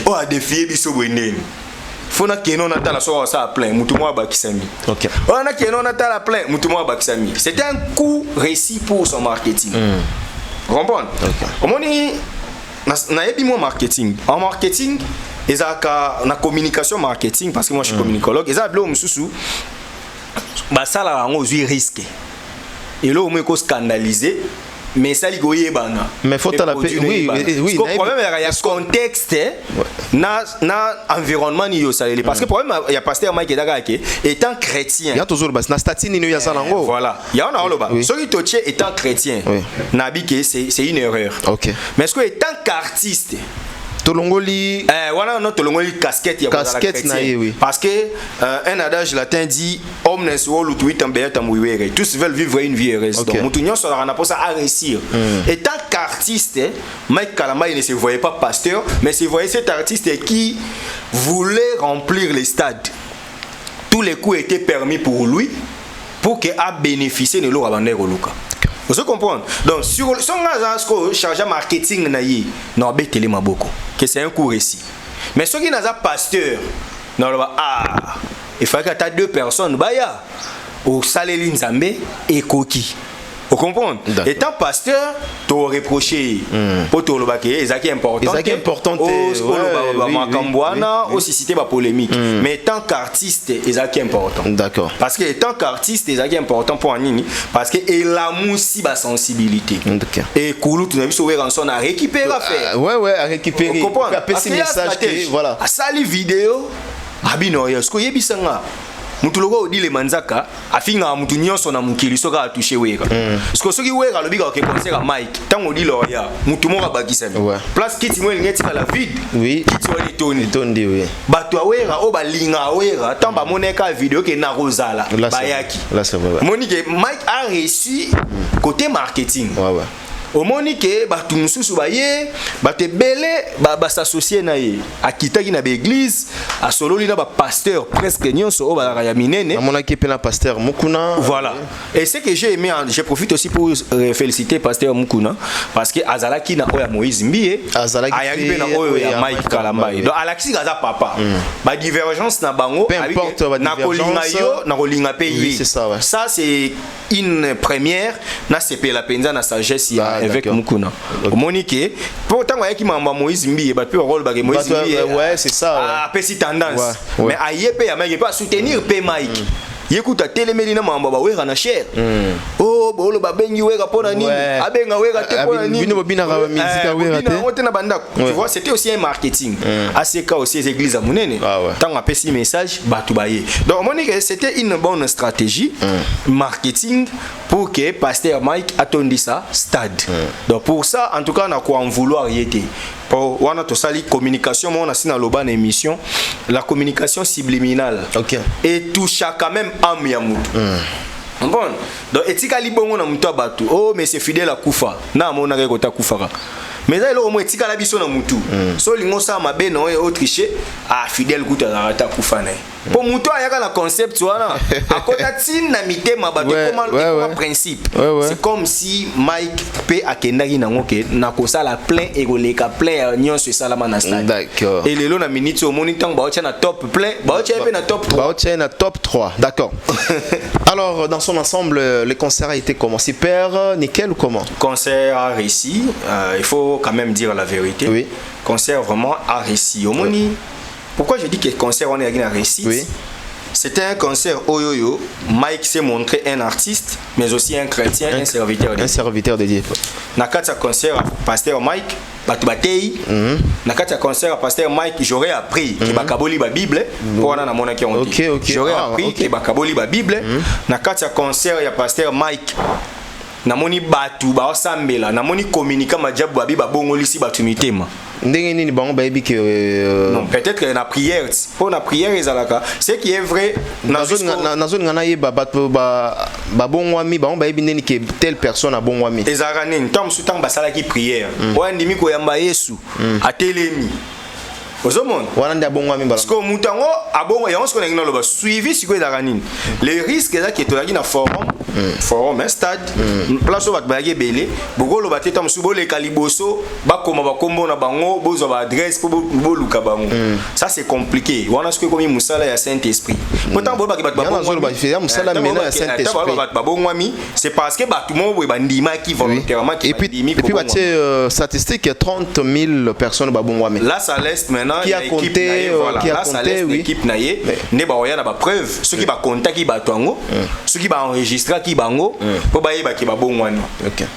H: Oh a défier biso bonene. Fona keno na tala so ça plein mutumo bakisami. OK. On a keno na tala plein mutumo bakisami. C'était un coup réussi pour son marketing. Vous comprenez? OK. Omoni na yebi mo marketing. En marketing, ezaka na communication marketing parce que moi je suis communicologue, ezaka blo mususu ba sala ngo zui risque. Et là au moins ko scandaliser. Mais ça li goye bana.
B: Mais faut la paix. Oui.
H: Le problème il y a contexte na environnement ni yo salé parce que problème il y a pasteur Mike Edagake étant chrétien.
B: Il y a toujours bas na statine ni yo ça lango.
H: Voilà. Il y a on loba. Ce qui toche étant chrétien. Nabi que c'est une erreur.
B: OK.
H: Mais est-ce que étant qu'artiste
B: Tolongoli
H: voilà notre Tolongoli casquette
B: oui.
H: Parce que un adage latin dit omnes volu tuitambe tamuiwere tous veulent vivre une vie heureuse. Donc mutunyo so la ça à réussir. Étant qu'artiste Mike Kalamba il ne se voyait pas pasteur mais se voyait cet artiste qui voulait remplir les stades. Tous les coups étaient permis pour lui pour qu'il a bénéficié de l'eau avant de Luka. Vous comprenez? Donc, sur son chargé marketing, non, betele maboko, que c'est un coup récit. Mais ceux qui n'ont pas pasteur, non, il faut que tu aies deux personnes, baya, au Salé Nzambe et Koki. Vous comprenez? Étant pasteur, tu as reproché pour tout le baquet, c'est important.
B: C'est important.
H: Aussi cité la polémique. Mais tant qu'artiste, c'est important.
B: D'accord.
H: Parce que tant qu'artiste, c'est important pour Anini. Parce que il a aussi sa sensibilité. Et Koulou, tu as vu sur rançon à récupérer à faire.
B: Ouais, à récupérer.
H: Vous comprenez?
B: Parce qu'il y a stratégie. Voilà.
H: À sali vidéo, abino ya sko yebisanga. Mutuloko dit les manzaka afinga mutu nyonso na mukili soka atoucher weka parce que soki weka lobika ke concert Mike tango dit loya mutu mo bakisa place kiti mo ngeti la vide kiti wali tondi
B: oui
H: bato awera o balinga awera tamba moneka vidéo ke na rozala bayaki
B: là c'est vrai
H: Monique Mike a réussi côté marketing au monique bato mususu baye bato belé ba s'associer na ye akitaki na l'église a sololi na ba pasteur presque nyonso o ba ya minene
B: mon équipe na pasteur Mukuna
H: voilà et ce que j'ai aimé je profite aussi pour féliciter pasteur Mukuna parce que azalaki na oya Moïse Mbie ayaki na oya Mike Kalamba donc alaxi gaza papa ba divergence na bango na kolinga yo na kolinga pays ça c'est une première na CP la penza na sagesse avec Mukuna. Monique, pourtant ayaki mamba Moïse Mbie ba pe rôle ba Moïse Mbie.
B: Ouais, c'est ça.
H: A petit tendance. Mais ayepe ya Mike pas soutenir pe Mike. Yekuta telemeli na mamba ba wera na cher. Oh bolo ba bengi wera pona nini? Abenga wera te pona nini?
B: Bino bina ka musique wera te.
H: Tu vois, c'était aussi un marketing. ACK aussi les églises à Mounene. Tant apesi message batu baye. Donc Monique, c'était une bonne stratégie marketing pour que pasteur Mike attendi ça stade. Donc pour ça en tout cas on a quoi en vouloir y était. Pour wana to sali communication on a sina loba na émission la communication subliminale.
B: OK.
H: Et touche quand même âme ya mutu. Bon, donc etika libongo na mutu abatu. Oh mais c'est fidèle à kufa. Na mona ke kota kufaka. Mais là au moins etika la biso na mutu. So lingo sa mabe no e autriche fidèle kuta na ta kufa na. Pour muto ayaka na concept wana akota tin na mitema ba comment principe. C'est comme si Mike P akendaki nango ke na kosala plein et koleka plein nyonso salama na stade.
B: D'accord.
H: Et lelo na minute au moniteur ba na top plein, ba na top 3.
B: Ba na top 3. D'accord. Alors dans son ensemble le concert a été comment? Super nickel ou comment?
H: Concert a réussi, il faut quand même dire la vérité.
B: Oui.
H: Concert vraiment a réussi. Au moni. Pourquoi je dis que le concert on est à réussite? Oui. C'était un concert Oyoyo. Mike s'est montré un artiste, mais aussi un chrétien, un serviteur de Dieu.
B: Un serviteur de Dieu.
H: Nakata concert pasteur Mike, Batbatei. Nakata concert pasteur Mike, j'aurais appris que Bakaboli ba Bible. Pour on a mon qui ont dit. J'aurais appris que Bakaboli ba Bible. Nakata concert ya pasteur Mike. Namoni batu ba osambela, namoni communiquer ma diable ba bi ba bongolisi batu mitema.
B: Ndenge nini bango bayebi que
H: non, peut-être que la prière pour la prière ezalaka ce qui est vrai
B: na zone ngana yeba bato ba bongwami bango bayebi nini que telle personne a bongwami
H: ezalaka nini tant soutant basala ki prière o ndimi ko yamba Yesu atelemi ozomona
B: wana ndi abongwami bala
H: parce que mutango abongo ya onse ko ngina loba suivi siko ezalaka nini les risques ezaki etolaki na forum un stade place bat ba yebele bokolo bateta musubo le kaliboso bakoma bakombo na bango bozo ba adresse pour boluka bango ça c'est compliqué wana ce que comme musala ya Saint-Esprit pourtant bo ba bat
B: ba musala mena ya Saint-Esprit
H: ba bongwami c'est parce que ba tout monde ba ndima qui volontairement qui
B: et puis ba statistique 30 000 personnes ba bongwami
H: là ça laisse maintenant
B: qui a compté
H: oui équipe naie ne ba oya na ba preuve ceux qui ba contact qui ba twango ceux qui ba enregistrer qui bango pour ba yeba ki ba bongwani.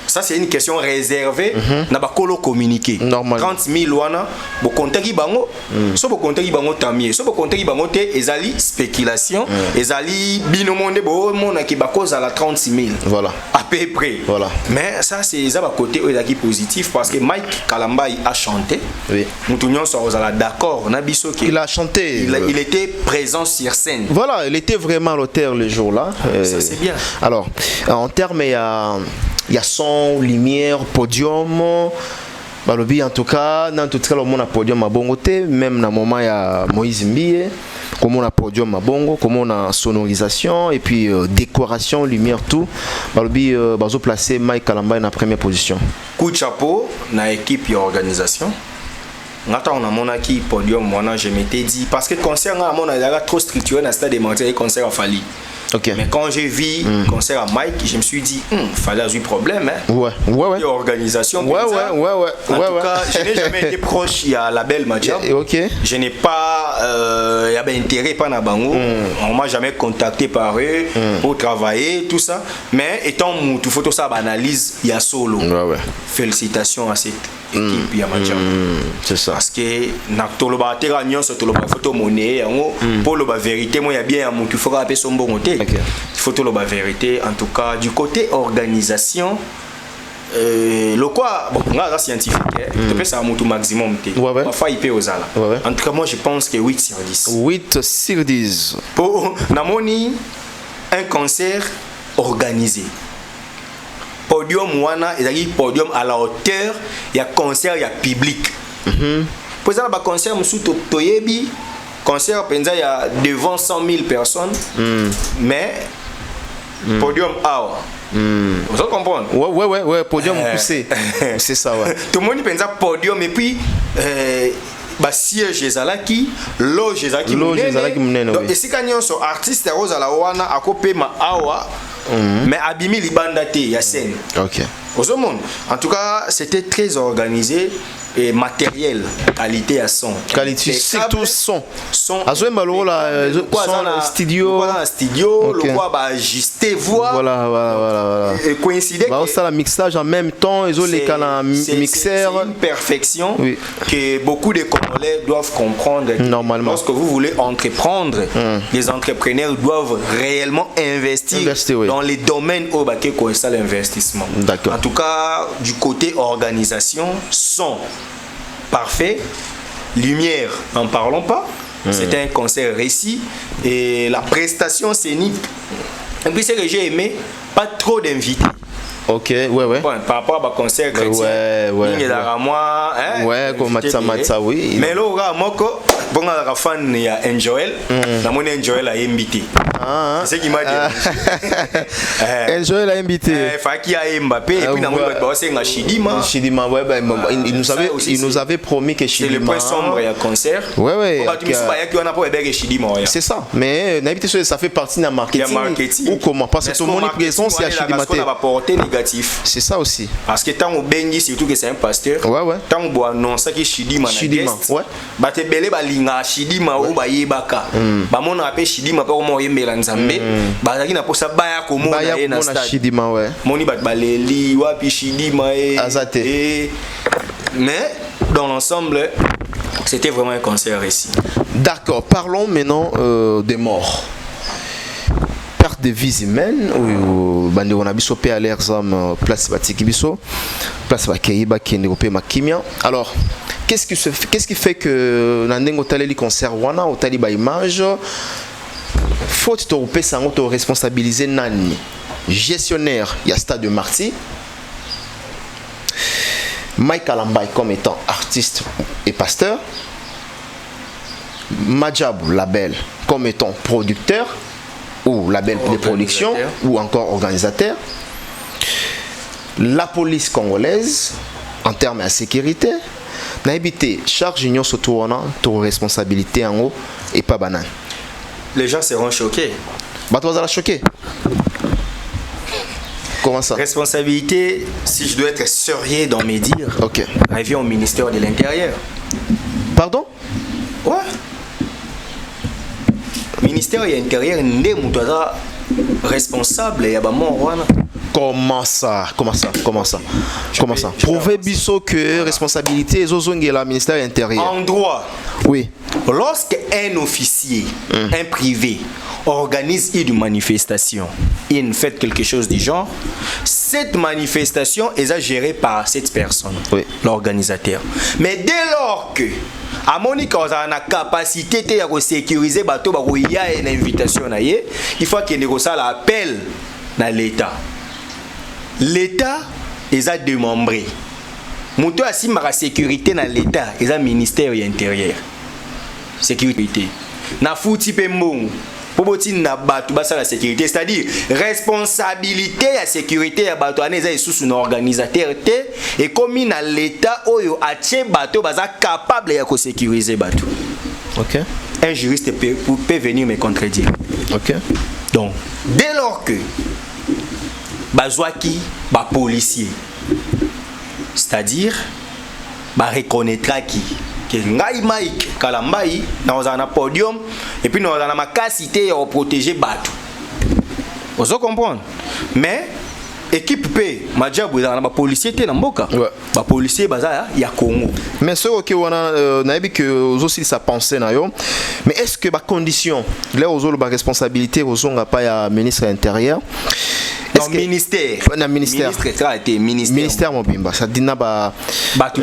H: Ça c'est une question réservée na ba kolo communiquer 30 000 wana bo contact ki bango so bo contact ki bango tamie so bo contact ki bango te ezali spéculation ezali binomonde bo mona ki ba cause à la 36 000
B: voilà
H: à peu près
B: voilà
H: mais ça c'est ça ba côté ezaki positif parce que Mike Kalambai a chanté
B: oui
H: mutunyon so ozala d'accord na biso ki
B: il a chanté
H: il était présent sur scène
B: voilà il était vraiment l'auteur le jour là
H: ça c'est bien.
B: Alors en termes il y a son lumière podium balobi en tout cas le monde a podium à bongoté même na moment il y a Moïse Mbie comme on a podium à bongo comme on a sonorisation et puis décoration lumière tout balobi bazo placer Mike Kalamba en première position
H: coup de chapeau na équipe et organisation. Ngata on a monaki podium moi je m'étais dit parce que concert à mon a trop structuré dans stade de Montréal concert a fallu.
B: Okay.
H: Mais quand j'ai vu concert à Mike, je me suis dit, fallait avoir un problème. Hein.
B: Ouais.
H: Et organisation.
B: Ouais.
H: En tout cas, je n'ai jamais été proche. Il y a la belle Madjab.
B: Okay.
H: Je n'ai pas, il y avait intérêt par Nabango. On m'a jamais contacté par eux pour travailler, tout ça. Mais étant tout photo ça analyse, il y a solo.
B: Ouais.
H: Félicitations à cette équipe, il y a Madjab.
B: C'est ça.
H: Parce que na toloba tera nyonso toloba photo monnaie pour la vérité moi il y a bien un qui faut rappeler son bon côté. Il faut tout la vérité en tout cas du côté organisation le quoi bon là scientifique tu peux ça monter maximum parfois il peut aux ala en tout cas moi je pense que 8 sur 10
B: 8 sur 10
H: pour namoni un concert organisé podium wana ezali podium à la hauteur il y a concert il y a public pour ça ba concert musu toyebi concert penza il y a devant 100 000 personnes mais podium hour vous comprenez
B: ouais podium poussé c'est ça ouais
H: tout le monde pensa podium et puis ba siège ezalaki loge ezalaki munene donc esika nyonso artiste ozala wana akopema awa mais abimi libanda te ya scène
B: OK
H: en tout cas c'était très organisé et matériel qualité à son
B: qualité surtout son azwemba lola studio
H: le quoi ba ajuster voix
B: voilà
H: et coïncider
B: ba ça la mixage en même temps ils ont les canaux mixeur
H: c'est une perfection que beaucoup de Congolais doivent comprendre
B: normalement
H: lorsque vous voulez entreprendre les entrepreneurs doivent réellement investir dans les domaines où baké quoi ça l'investissement en tout cas du côté organisation son parfait, lumière, n'en parlons pas. C'était un concert réussi et la prestation scénique. Et puis c'est que j'ai aimé, pas trop d'invités.
B: OK, ouais.
H: Bon, par rapport à concert chrétien,
B: ouais.
H: Comme Matsa,
B: oui.
H: Mais là, moko bon la fan il y a Enjoel la monnaie Enjoel a invité c'est ce qui m'a dit
B: Enjoel a invité
H: Faki a Mbappé et puis na monnaie ba c'est nga Chidima
B: ouais il nous avait promis que Chidima
H: c'est le point sombre à concert
B: ouais
H: c'est
B: ça mais n'habitude ça fait partie d'un marketing ou comment parce que tout le monde est présent c'est à Chidima
H: négatif
B: c'est ça aussi
H: parce que tant au bengi surtout que c'est un pasteur tant on annonce que Chidima
B: ouais
H: ba te belé ba linga Chidima ou ba yebaka ba mona appelle Chidima pa mo yembela nzambe ba zaki na posa baya komo na stade
B: Chidima ouais
H: moni ba baleli wapi Chidima
B: azate
H: mais dans l'ensemble c'était vraiment un concert ici.
B: D'accord, parlons maintenant des morts. Perte de vies humaines ou bande on a biso pe à l'air zam place batiki biso place bakeiba kende kopé makimia. Alors qu'est-ce qui fait que nandengo taleli concert wana au tali ba image faut te repé sango to responsabiliser nani gestionnaire il y a Stade de Marty Mike Alambay comme étant artiste et pasteur, Majabou label comme étant producteur ou label de production ou encore organisateur, la police congolaise en termes de sécurité, n'a évité charge union surtout ton responsabilité en haut et pas banane.
H: Les gens seront choqués.
B: Bah toi ça choqué. Comment ça?
H: Responsabilité, si je dois être sérieux dans mes dires, revient au ministère de l'Intérieur.
B: Pardon?
H: Ouais. Ministère de l'Intérieur, n'est pas responsable. Il y a pas mort.
B: Comment ça? Prouvez biso que responsabilité est la ministère de l'Intérieur.
H: En droit.
B: Oui.
H: Lorsqu'un officier, un privé, organise une manifestation, une fête quelque chose du genre, cette manifestation est gérée par cette personne, l'organisateur. Mais dès lors que à Monica a la capacité de sécuriser bateau il y a une invitation il faut qu'il négocie l'appel dans l'État. L'État est démembré. Mouto a si ma sécurité dans l'État est un ministère intérieur. Sécurité. Na fouti pe mbongo. Poboti na batu basa la sécurité, c'est-à-dire responsabilité à sécurité ya batu aneza sous un organisateur et comme na l'État oyo atie batu baza capable ya ko sécuriser batu.
B: OK.
H: Un juriste peut venir me contredire.
B: OK.
H: Donc dès lors que bazwaki ba policier, c'est-à-dire ba reconnaîtra qui que ngai Mike Kalambai dans un podium et puis dans ma capacité à protéger Batu. Vous comprenez? Mais équipe P, Majabu dans la policier te namboka. Ba policier baza ya Congo.
B: Mais ce que on a vu que aussi ça pensait na yo. Mais est-ce que ba condition là aux ba responsabilité aux on pas ya ministre intérieur?
H: Non, ministère.
B: Ministère mobimba. Ça dit na ba
H: tout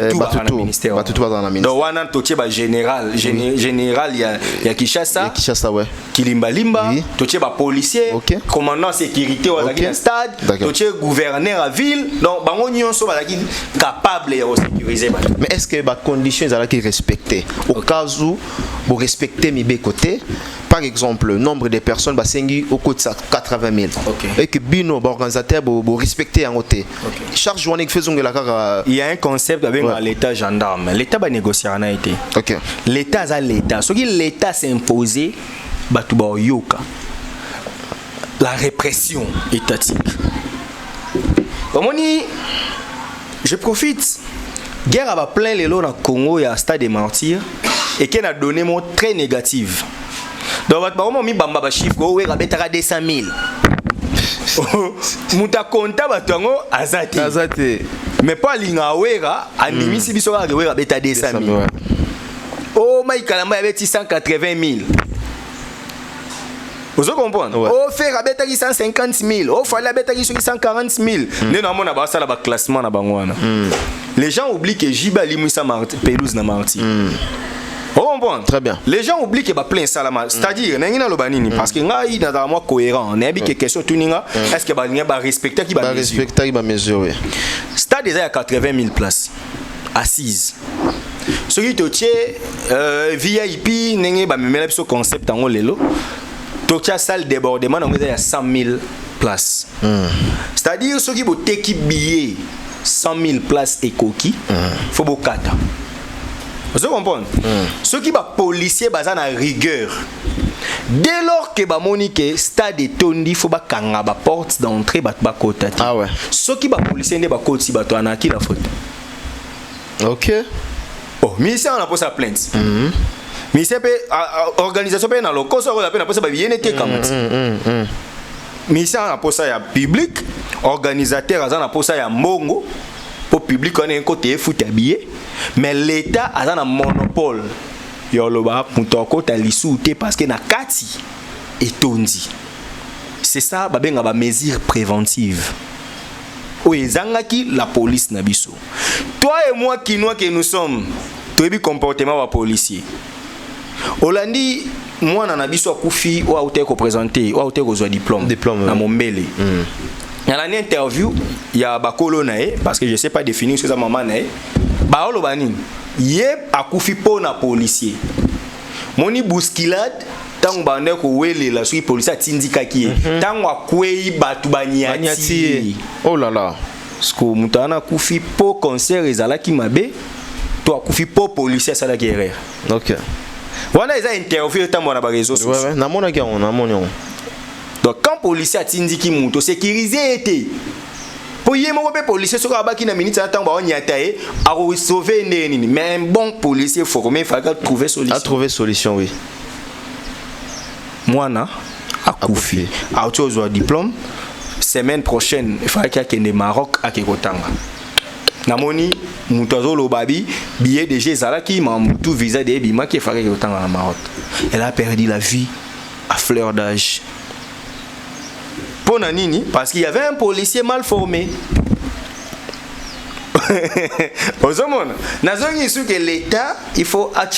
H: ministère.
B: Tout dans la ministère.
H: Donc wana totie ba général ya Kinshasa.
B: Kinshasa ouais.
H: Kilimba limba. Totie ba policier. Commandant sécurité au stade. Totie gouverneur à ville. Donc bango nyonso ba capable de sécuriser.
B: Mais est-ce que ba conditions za qui respecter au cas où vous respectez mes côté par exemple le nombre de personnes ba sengi au coût de 80 000 et que bino ba organisateur bo respecter en côté charge journée faisons la
H: il y a un concept avec l'état gendarme l'état ba négocier en été l'état a l'état ce qui l'état s'imposer batu ba yoka la répression étatique. Omoni je profite guerre a plein les lots dans Congo et à Stade des Martyrs et qui a donné mot très négative. Donc on mi bamba ba chiffre ko we rabetaka 200 000. Muta konta batongo azate. Mais pas linga wera animi si biso ka we rabeta 200 000. Oh Mike Kalamba avait 180 000. Vous comprenez? Oh fait rabeta 150 000. Oh fallait rabeta 140 000. Ne na mona ba sala ba classement na bangwana. Les gens oublient que Jiba Limoussa pelouse na Marty. Oh bon,
B: très bien.
H: Les gens oublient que ba plein salama, c'est-à-dire n'engina lo banini parce que ngai dans moi cohérent, n'a bi que question tuninga, est-ce que ba linga ba respecter qui ba
B: respecter ba mesurer.
H: Stade déjà à 80 000 places assises. Ce qui te tient VIP, n'engé ba memela biso concept en lelo. Tokia salle débordement donc il y a 100 000 places. C'est-à-dire ceux qui vont t'équipe billet 100 000 places et coquilles, faut beaucoup kata. Vous comprenez? Ceux qui va policier bazan à rigueur. Dès lors que ba monique stade de tondi faut ba kanga ba porte d'entrée ba kota.
B: Ah ouais.
H: Ceux qui va policier ne ba koti ba to anaki la faute.
B: OK.
H: Oh, ministère on a posé sa plainte. Ministère organisation pe na loko so on a posé ba bien été comme ça. Ministère on a posé ya public, organisateur on a posé ya mbongo pour public on est côté foot habillé, mais l'état a un monopole. Yoloba mutoko talisuté parce que na kati etondi. C'est ça ba benga ba mesure préventive. Oezangaki la police na biso. Toi et moi qui nous sommes, toi bi comportement wa policier. Olandi moi na biso akufi wa ote ko présenter, wa ote ko zo diplôme na mombele. Na la interview ya ba kolonae parce que je sais pas définir ce que ça maman nae. Ba olobani yep akufi po na policier. Moni bousculade tant bande ko wele la sui policier atindika ki. Tant wa kwei batu banyati.
B: Oh là là.
H: Sko mutana kufi po concert ezalaki mabe. To akufi po policier sala guerre.
B: OK.
H: Wana eza interview tant na ba réseaux sociaux.
B: Ouais, na mona ki on na mona.
H: Donc quand policier atindiki muto sécuriser été. Pour y avoir des policiers sur la qui n'a minute à temps à sauver neni, mais un bon policier formé il faut trouver solution.
B: À trouver solution, oui.
H: Moi na à Koufi, à autour diplôme. Semaine prochaine il faut qu'il y ait des Maroc à Kekotanga. Namoni mutazo lo babi billet de Zalaki m'a tout visa de bima qui fallait Kekotanga à Maroc. Elle a perdu la vie à fleur d'âge. Pour Nanini, parce qu'il y avait un policier mal formé. Que l'État, il faut à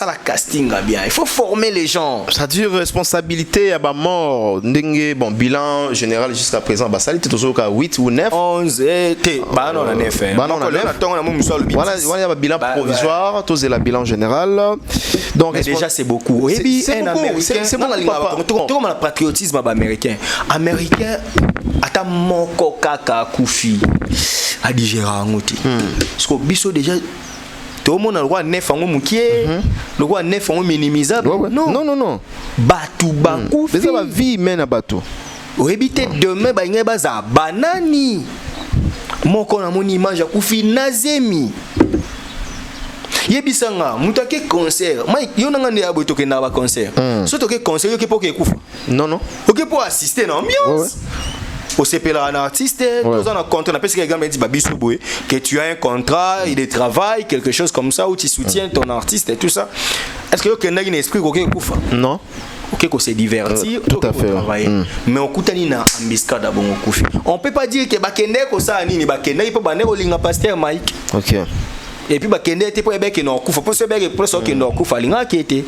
H: la casting bien, il faut former les gens.
B: Ça dit responsabilité à mort, bon bilan général jusqu'à présent, bah ça était toujours à 8 ou 9
H: 11 et bah non la 9.
B: Bah non, voilà le bilan provisoire, tous la bilan général. Donc
H: déjà c'est beaucoup. C'est bon comme le patriotisme américain. Américain ata moko kaka kufi a digérer ngoti. Parce que biso déjà tout le monde a le droit de neuf ans moukié, le droit de neuf ans minimisable.
B: Non.
H: Batou bakou.
B: Mais ça va vie mène à bateau.
H: Éviter demain ba ngeba za banani. Moko na mon image a kufi nazemi. Yebisanga mutake concert. Mike yo nanga ne aboto ke na ba concert. So to ke concert yo ke po ke kufa.
B: Non.
H: OK pour assister na ambiance. Au CPLA un artiste, nous avons un contrat, on appelle ce quelqu'un dit que tu as un contrat, il travaille, quelque chose comme ça, où tu soutiens ton artiste et tout ça. Est-ce que tu as un esprit qui
B: Non.
H: Ok, qu'on s'est divertir,
B: tout à fait.
H: Mais on coûte une embuscade à bon coup. On peut pas dire que Bakende ko ça ni Bakende, il peut pas aller au linga pasteur Mike.
B: OK.
H: Et puis Bakende était pas bien que non coup, faut se bien que ça que non coup fallait qui était.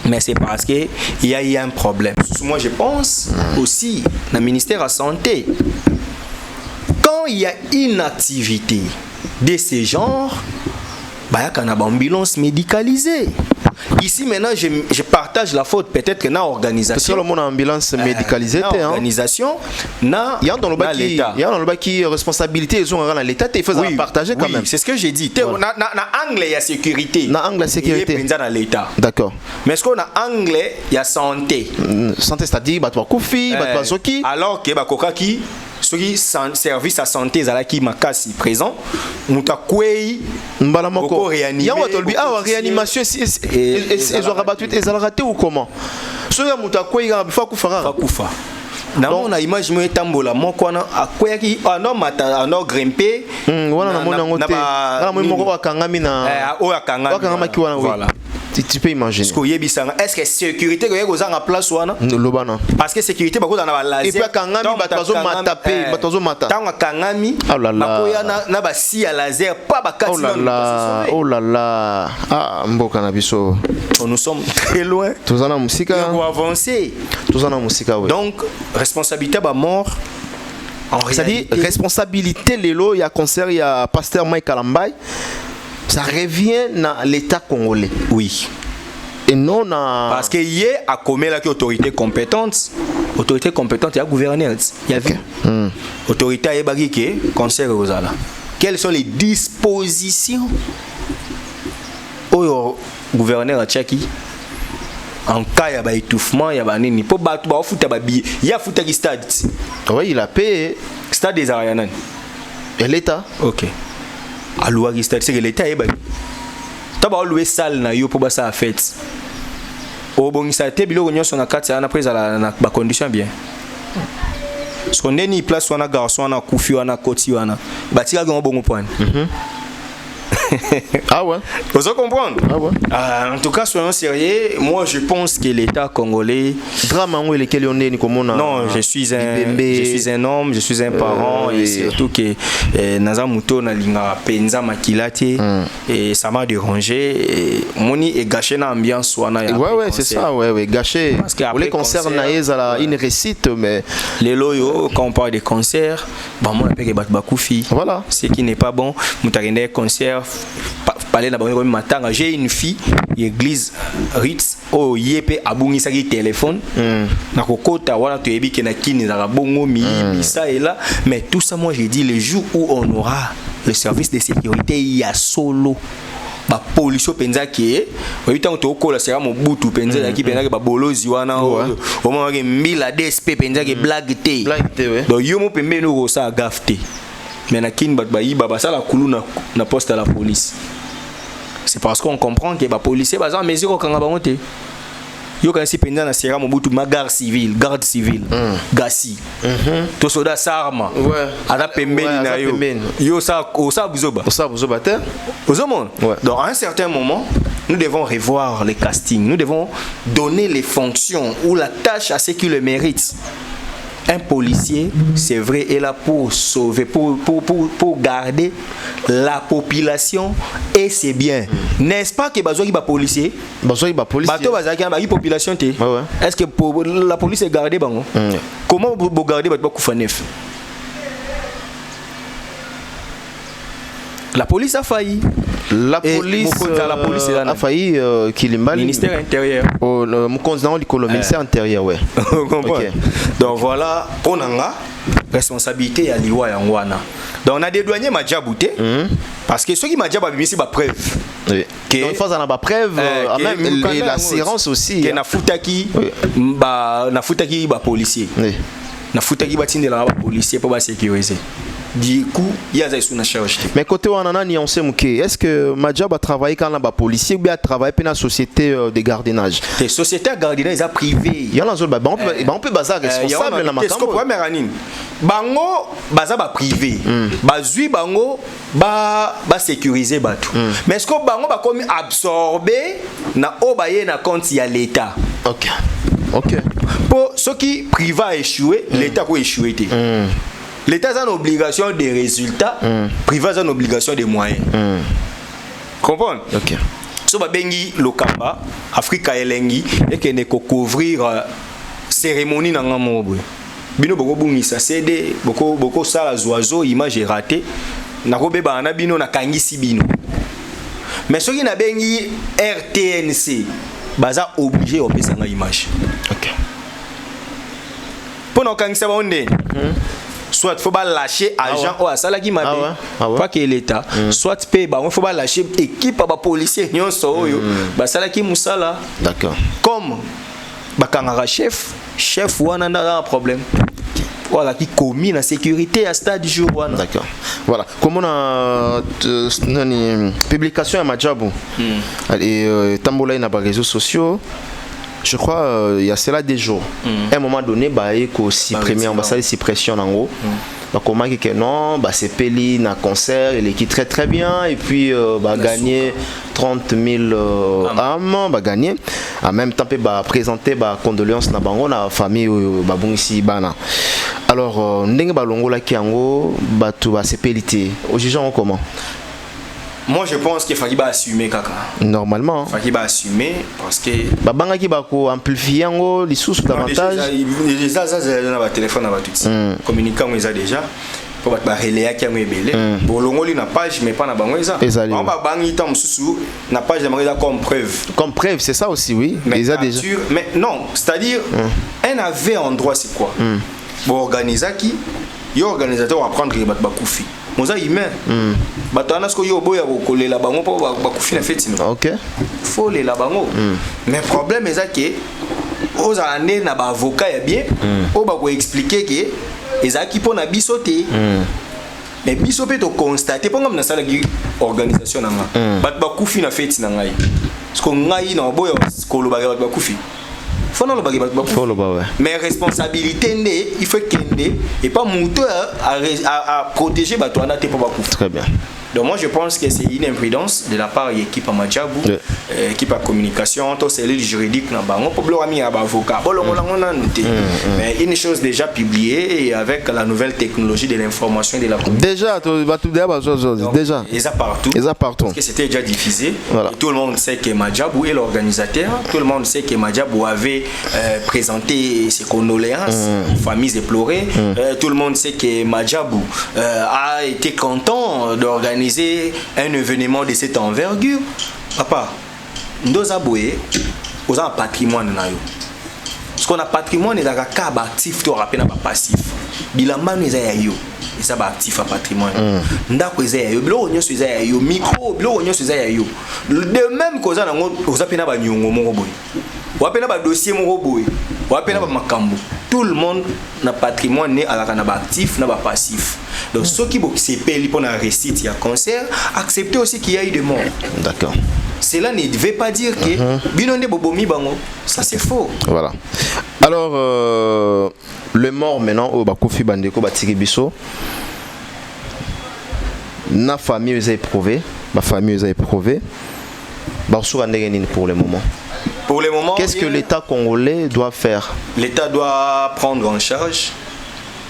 H: Mais c'est parce qu'il y a eu un problème. Moi, je pense aussi dans le ministère de la Santé, quand il y a une activité de ce genre, il y a une ambulance médicalisée. Ici, maintenant, je partage la faute peut-être que dans l'organisation.
B: Parce que le monde ambulance médicalisée,
H: l'organisation, il y a dans
B: le bas qui responsabilité, ils ont dans l'État, il faut partager quand même.
H: C'est ce que j'ai dit. Dans l'anglais, il y a sécurité.
B: Dans l'anglais, sécurité.
H: Il y a dans l'État.
B: D'accord.
H: Mais est-ce qu'on a anglais, il y a santé.
B: Santé, c'est-à-dire, bah, toi, Koufi, bah, toi, Zoki.
H: Alors que, bah, Kokaki, celui service à santé zalaki makasi présent mutakwei
B: mbala moko réanimé ya watolbi ah réanimation ils ont rabattu ils ont raté ou comment celui mutakwei ga bifa kufa
H: non na image mo etambola moko na akweki no mata no grimper
B: wana na mona ngote na mo moko akangami na
H: o akangami
B: ki wana voilà tu peux imaginer.
H: Est-ce que sécurité que vous en place ou
B: non?
H: Parce que sécurité beaucoup dans la laser.
B: Et puis kangami batazo matape, batazo mata.
H: Tant kangami.
B: Oh là là.
H: Na ba si à laser pas ba
B: oh là là. Oh là là. Ah mboka na biso.
H: Nous sommes très loin.
B: Tous en musique.
H: On va avancer.
B: Tous en musique oui.
H: Donc responsabilité ba mort.
B: C'est-à-dire responsabilité lelo il y a concert il y a pasteur Mike Kalambay. Ça revient dans l'État congolais.
H: Oui.
B: Et non à...
H: Parce que y a commis la autorité compétente. Autorité compétente, il y a gouverneur. Il y a autorité à Ebagike, conseil aux ala. Quelles sont les dispositions au gouverneur à Tchaki? En cas il y a étouffement, il y a nini. Pour battre, il y a foutu stade.
B: Oui, il a payé.
H: Stade des Arianan.
B: Et l'État?
H: Ok. À l'ouari stade, c'est que l'État est bas. Tu vas louer salle na yo pour basa la fête. Au bon ça te bilo réunion sur na 4 ça na prise à la condition bien. Parce qu'on est ni place on a garçon on a koufi on a koti on a bâti ga bon point.
B: Ah ouais.
H: Vous comprenez?
B: Ah ouais.
H: En tout cas, soyons sérieux. Moi, je pense que l'État congolais.
B: Drame où lequel on est ni comment on a.
H: Non, je suis un homme, je suis un parent et surtout que Nazamuto na linga penza makilati et ça m'a dérangé. Moni est gâché dans l'ambiance wana.
B: Ouais, c'est ça, ouais, gâché.
H: Parce qu'après
B: les concerts naïs à la une récite mais
H: les loyaux quand on parle des concerts, bah moi on appelle bat bakoufi.
B: Voilà.
H: Ce qui n'est pas bon, mutarende concert parler na bango matanga j'ai une fille église Ritz o yepé abungisa ki téléphone na kokota wala to yebi ke na kini za bongo mi ça et là mais tout ça moi j'ai dit le jour où on aura le service de sécurité il y a solo ba police penza ki oyi tango to kola sera mo butu penza ki penza ke ba bolozi wana o mo ke mbila DSP penza ke blague te donc yo mo pembe no ko sa gafte. Mais na kin bat bayi baba ça la koulou na poste à la police. C'est parce qu'on comprend que les policiers bazan mesure au kanga bango te. Yo kan si pendant na sera mobutu ma garde civile gasi. To soda sarma. Ouais. Ada pembeni na yo. Yo ça buzoba.
B: Ça buzoba te.
H: Ozomon. Donc à un certain moment, nous devons revoir les castings. Nous devons donner les fonctions ou la tâche à ceux qui le méritent. Un policier, c'est vrai, est là pour sauver, pour garder la population et c'est bien. N'est-ce pas que besoin de policier?
B: Besoin de policier.
H: Bateau besoin de population. Est-ce que la police est gardée? Comment vous gardez votre koufanef? La police a failli.
B: La police a failli Kilimbali.
H: Ministère intérieur.
B: Le ministère intérieur, ouais.
H: Okay. Donc voilà, on a responsabilité à l'Iwa et Wana. Donc on a dédouané Madjabouté parce que ceux qui Madjabouté, c'est ma preuve.
B: Oui. Donc il faut en avoir preuve, même l'assurance aussi.
H: Que na futaki, na futaki ba policier. Na futaki ba tinde la policier pour ba sécuriser. Du coup, il y a des charges.
B: Mais côté on a ni on sait est-ce que Madjab a travaillé quand on a policier ou bien a travaillé dans la société de gardiennage?
H: Les sociétés de gardiennage sont privées.
B: Il y a la zone on peut baser responsable dans ma
H: camp. Bango baza ba privé. Bazui bango ba sécuriser batu. Mais est-ce que bango ba comme absorber na obaye na compte ya l'état.
B: OK.
H: Pour ceux qui privé a échoué, l'état peut échouer. L'État a une obligation de résultats, privé a une obligation de moyens. Comprends?
B: Ok.
H: So ba bengi lokamba, Afrika elengi et que ne couvrir cérémonie na ngamobwe. Bino boko bungisa CD, boko sala oiseau image ratée. Na ko beba na bino na kangisi bino. Mais ceux qui na bengi RTNC, baza obligé de faire une image.
B: Ok.
H: Pour nous kangisa ba onde. Soit il faut lâcher agent ou à ça qui m'a pas que l'État soit paye il faut lâcher équipe à policier nyon so yo ba sala ki musala.
B: D'accord.
H: Comme ba kangara chef wana na problème. Voilà qui commis la sécurité à stade jour wana.
B: D'accord. Voilà. Comme on a une publication à Madjabou et tambola na ba réseaux sociaux. Je crois il y a cela des jours. À un moment donné, il y a supprimer ambassade de suppression en haut. Comment que non, c'est Peli na concert, il est très très bien et puis gagner 30 000 âmes, gagner. En même temps, présenter condoléances na bango na famille babungisi bana. Alors ndenge balongo la kiango batu ba sepelité. Au jugeant comment?
H: Moi je pense qu'il faut assumer kaka.
B: Normalement.
H: Il faut assumer parce que
B: babanga ki bako amplifier les sources davantage.
H: Déjà ça na téléphone na tout. Communiquant ils a déjà pour ba relais qui est belé bolongoli na page mais pas na bango ça on va bangi tam susu na page de bango comme preuve
B: c'est ça aussi oui
H: mais déjà mais non c'est-à-dire un AV en droit c'est quoi bon organiser qui yo organisateur va prendre ba koufi moza humain batana ce que yo boya ko kolela bango po ba koufi na fête
B: OK
H: faut les la bango mais problème est que aux années na ba avocat ya bien o ba ko expliquer que ezaki po na bisoté mais bisoté to constater po ngam na sala gi organisation na nga ba koufi na fête na ngai parce que ngai na boya ko lo ba koufi faut non le bagage mais responsabilité il faut kende et pas monter à protéger ba toi na te pas koufi.
B: Très bien.
H: Donc moi je pense que c'est une imprudence de la part de l'équipe à Madjabou, équipe à communication, tout cellule juridique na bango pour bloquer mi avocat. Mais une chose déjà publiée et avec la nouvelle technologie de l'information et de la communication.
B: Déjà.
H: Déjà partout. Parce que c'était déjà diffusé. Voilà. Et tout le monde sait que Madjabou est l'organisateur. Tout le monde sait que Madjabou avait présenté ses condoléances aux familles éplorées. Tout le monde sait que Madjabou a été content d'organiser un événement de cette envergure. Papa, nous avons un patrimoine. Parce qu'on a patrimoine, il y a un actif, tu as un passif. Bilaman, il y a un actif à patrimoine. Ndako, il y a un micro, de même que vous avez un dossier, tout le monde n'a patrimoine à la actif, n'a pas passif. Donc ceux qui se payent pour la récite, il y a concert, acceptez aussi qu'il y a eu des morts.
B: D'accord.
H: Cela ne veut pas dire que binonde bobomi bango. Ça c'est faux.
B: Voilà. Alors le mort maintenant au Bakofi Bandeko Batiki Bisso. Na famille les a éprouvé, ma famille les a éprouvé. Pour le moment.
H: Pour le moment,
B: qu'est-ce que l'État congolais doit faire?
H: L'État doit prendre en charge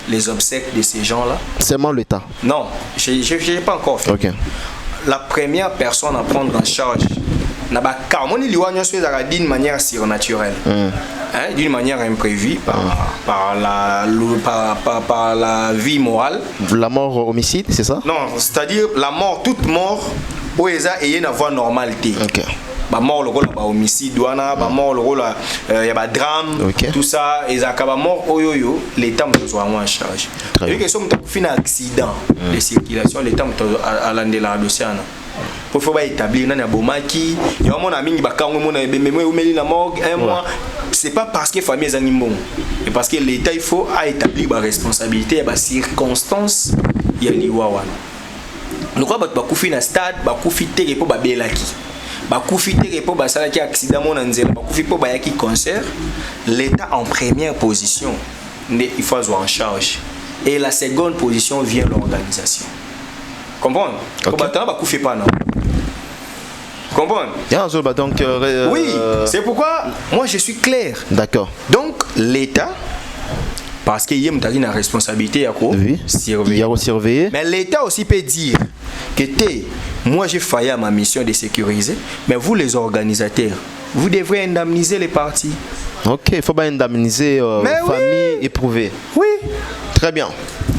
H: les obsèques de ces gens-là.
B: Seulement l'État?
H: Non, je n'ai pas encore fait.
B: Okay.
H: La première personne à prendre en charge, d'une manière surnaturelle, d'une manière imprévue par la vie morale.
B: La mort homicide, c'est ça?
H: Non, c'est-à-dire la mort, toute mort, où il y a une voie normalité.
B: Okay.
H: Ba mort le rôle ba homicide douana ba mort le rôle il y a ba drame tout ça et ça ba mort oyoyo l'état me doit en charge et que somme fait un accident de circulation l'état me à l'andela dossier pour faut pas établir na bomaki il y a mon ami ba kango mon meli na morgue un mois c'est pas parce que famille est animaux mais parce que l'état il faut établir ba responsabilité ba circonstances il y a liwa nous quoi ba kufi na stade ba kufi te pour ba belaki bakufite pour basala qui accident mon anzela bakufite pour bayaki concert l'état en première position il faut avoir en charge et la seconde position vient l'organisation comprendre combattant bakufite pas non comprendre
B: donc
H: oui c'est pourquoi moi je suis clair
B: d'accord
H: donc l'état parce qu'il y a une responsabilité à surveiller. Mais l'État aussi peut dire que moi j'ai failli à ma mission de sécuriser, mais vous les organisateurs, vous devrez indemniser les parties.
B: Ok, il faut pas indemniser famille éprouvée.
H: Oui.
B: Très bien.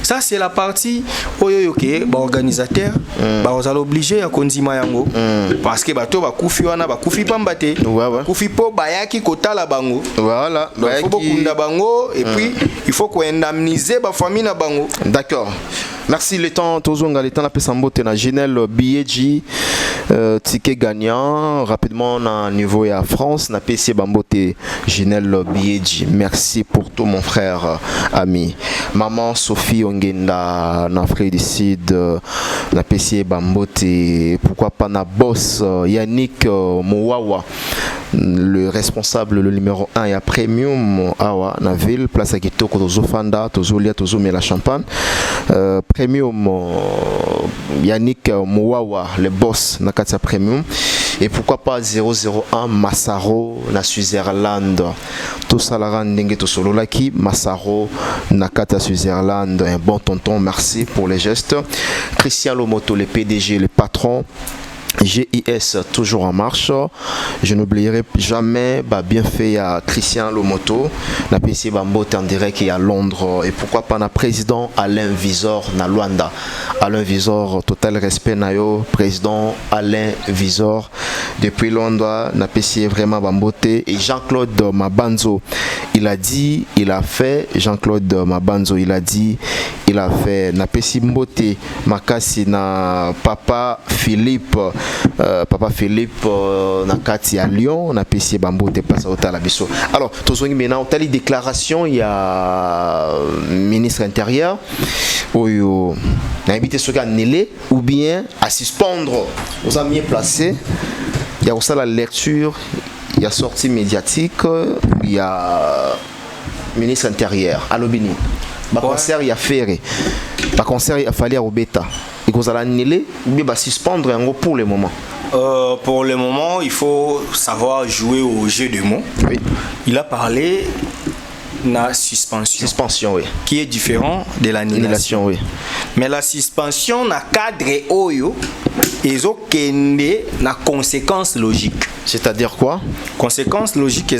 H: Ça c'est la partie organisateur vous allez obliger à konzima yango parce que bato ba kufi wana ba kufi pambate kufi po bayaki kotala bango
B: voilà
H: il faut kunda bango et puis il faut qu'on indemniser ba famille na bango.
B: D'accord. Merci le temps tozonga le temps la pesambote na Ginel Bieji ticket gagnant rapidement na niveau à France na PC Bambote Ginel Bieji. Merci pour tout mon frère ami. Maman Sophie Ongenda na Afrique du Sud na PC Bambote, pourquoi pas na boss Yannick Mouawa, le responsable, le numéro 1 et à Premium Awa na ville place à Kitoko tozo Fanda tozo Lia tozo Mela Champagne Premium Yannick Mouawa le boss na Katia Premium. Et pourquoi pas 001 Massaro na Switzerland. Tout ça la rende to solo laki Massaro na Kata Switzerland. Un bon tonton, merci pour les gestes. Christian Lomoto, le PDG, le patron GIS toujours en marche. Je n'oublierai jamais bien fait à Christian Lomoto, na PC Bambote en direct et à Londres, et pourquoi pas na président Alain Visor na Luanda. Alain Visor, total respect nayo, président Alain Visor depuis Londres, na PC vraiment Bambote. Et Jean-Claude Mabanzo, il a dit, il a fait. Jean-Claude Mabanzo, il a dit, il a fait. Na PC Mbote Makasi na Papa Philippe. Papa Philippe Nakati à Lyon, on a PC Bambo te passe au Talabiso. Alors, tous maintenant, on a les déclarations, il y a ministre intérieur, où il a invité ceux qui ont annulé ou bien à suspendre aux amis placés. Il y a aussi la lecture, il y a sortie médiatique, il y a ministre intérieur, à l'Obini. Le concert, il y a Ferré. Le concert, il a fallu à Obeta. Et vous allez annuler ou bien suspendre pour le moment.
H: Pour le moment, il faut savoir jouer au jeu de mots.
B: Oui.
H: Il a parlé de la suspension.
B: Suspension, oui.
H: Qui est différent de l'annulation.
B: Oui.
H: Mais la suspension na cadre oyo ezo kende na conséquence logique.
B: C'est-à-dire quoi?
H: Conséquence logique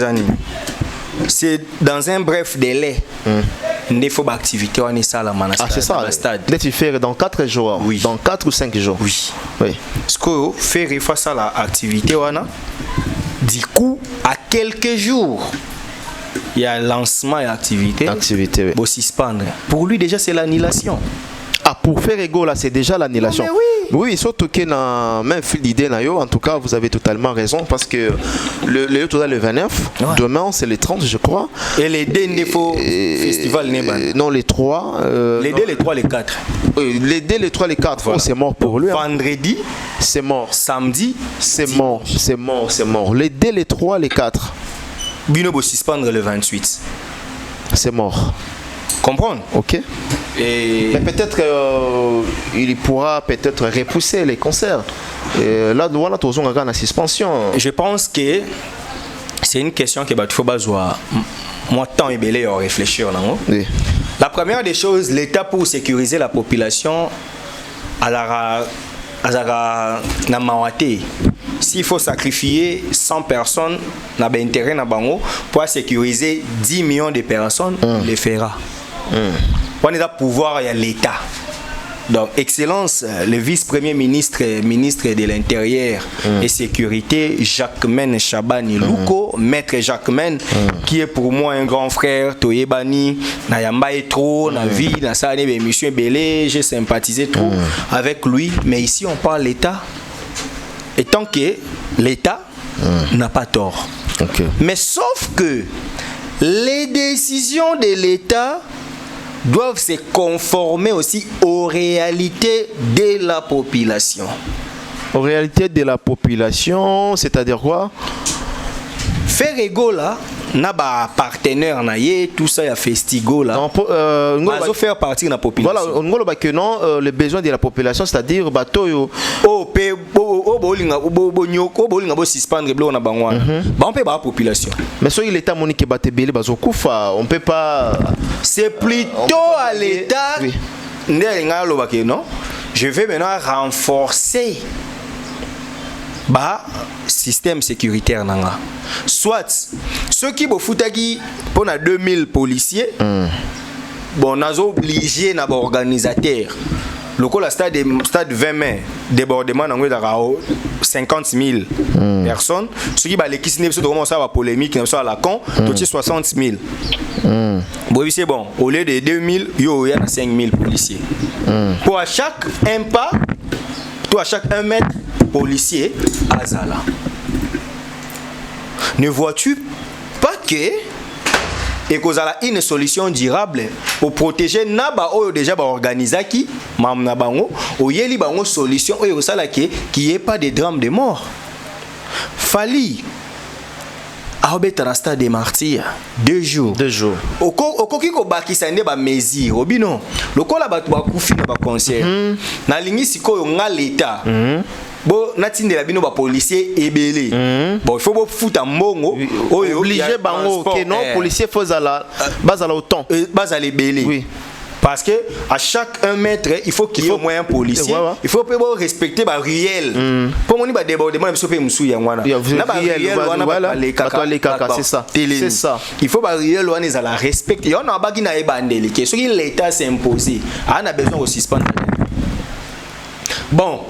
H: c'est dans un bref délai. Il faut activité on est ça la
B: c'est ça. Dès tu fais dans 4 jours.
H: Oui.
B: Dans 4 ou 5 jours.
H: Oui. Ce que faire face à l'activité on a du coup à quelques jours il y a lancement et activité.
B: Oui.
H: Pour suspendre. Pour lui déjà c'est l'annulation.
B: Ah, pour faire égaux là, c'est déjà l'annulation. Oui, surtout qu'il y a même fil d'idée. En tout cas, vous avez totalement raison parce que le total le 29, demain c'est le 30, je crois.
H: Et les deux festival
B: non, les 3.
H: Les 2, les 3, les 4.
B: Les 2, les 3, les 4. Voilà. Oh, c'est mort pour lui.
H: Vendredi,
B: c'est mort.
H: Samedi,
B: c'est mort. C'est mort. Les 2, les 3, les 4.
H: Bino va suspendre le 28.
B: C'est mort.
H: Comprendre?
B: Ok. Mais peut-être il pourra peut-être repousser les concerts. Là, nous avons toujours une suspension.
H: Je pense que c'est une question que il faut besoin moi temps et belé à réfléchir. Oui. La première des choses, l'État pour sécuriser la population à la Namawate. S'il faut sacrifier 100 personnes na intérêt na bango pour sécuriser 10 millions de personnes, les fera. On est à pouvoir, il y a l'État. Donc, Excellence, le vice-premier ministre de l'Intérieur et Sécurité, Jacquemaine Chabani Louko, maître Jacquemaine, qui est pour moi un grand frère, Toyebani, Nayamba et trop, na vie, na sa émission Belé, j'ai sympathisé trop avec lui. Mais ici, on parle l'État. Et tant que l'État n'a pas tort.
B: Okay.
H: Mais sauf que les décisions de l'État doivent se conformer aussi aux réalités de la population.
B: Aux réalités de la population, c'est-à-dire quoi?
H: Faire égaux là, n'a pas partenaire naie, tout ça y a festigo là. On va faire partie de la population.
B: Voilà, on va que non, les besoins de la population, c'est-à-dire bateau
H: suspendre on peut pas population.
B: Mais si l'État monique batebele bazokufa, on peut pas.
H: C'est plutôt à l'État. Non, je vais maintenant renforcer système sécuritaire nanga. Soit ceux qui bofutaki pour 2000 policiers, bon nazo obligé na organisateur. Le coup la stade 20 mai débordement nango da 50 000 personnes. Ceux qui les qui ne commence à la polémique à la con, tout 60 000. Bon c'est bon. Au lieu de 2000, il y a 5000 policiers. Pour à chaque un pas, à chaque 1 mètre policier à Zala. Ne vois-tu pas que et qu'on a une solution durable pour protéger naba oyo déjà ba organisaki mam na bango o yeli bango solution oyo sala qui est pas de drame de mort. Fali Aobeta na stade des martyrs 2 jours. Okoki ko bakisa nde ba mesure obino lokola batu ba kufi na ba concert na lingi sikoyo nga l'État bon natindela bino ba policier ebele bon il faut bo futa mbongo
B: oyo obligé bango que non policier faut bazala autant
H: bazala ebele
B: oui
H: Parce que à chaque 1 mètre, il faut qu'il y ait au moins un policier. Il faut respecter le réel. Pour moi, débordement, il faut que c'est ça. C'est ça. Il faut que le réel soit la respecter. On a besoin de ce que l'État s'est imposé. On a besoin de suspendre. Bon.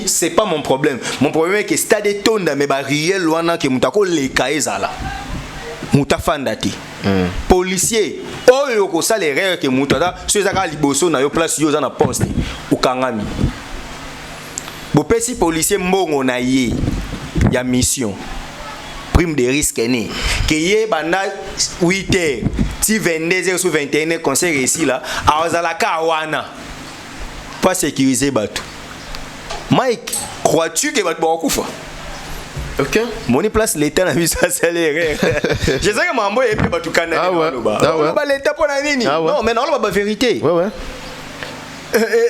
H: C'est pas mon problème. Mon problème est que stade est tonda mais réel wana que mutako le kaezala. Mutafandati. Policier, oyo ko sala erreur que mutada, ceux aka liboso na yo place yo za na poste ou kangami. Bo pesi policier mbongo na ye ya mission. Prime de risque né. Que ye banda 8h, ti 22h sur 21h conseil ici là, azala ka wana. Pas sécuriser bateau. Mike, crois-tu que bateau va couper? Ok. Mon place l'État n'a vu ça accélérer. Je sais que maman est pas tout canal. Ah ouais. L'État pour la ligne. Non, mais non, la vérité. Ouais.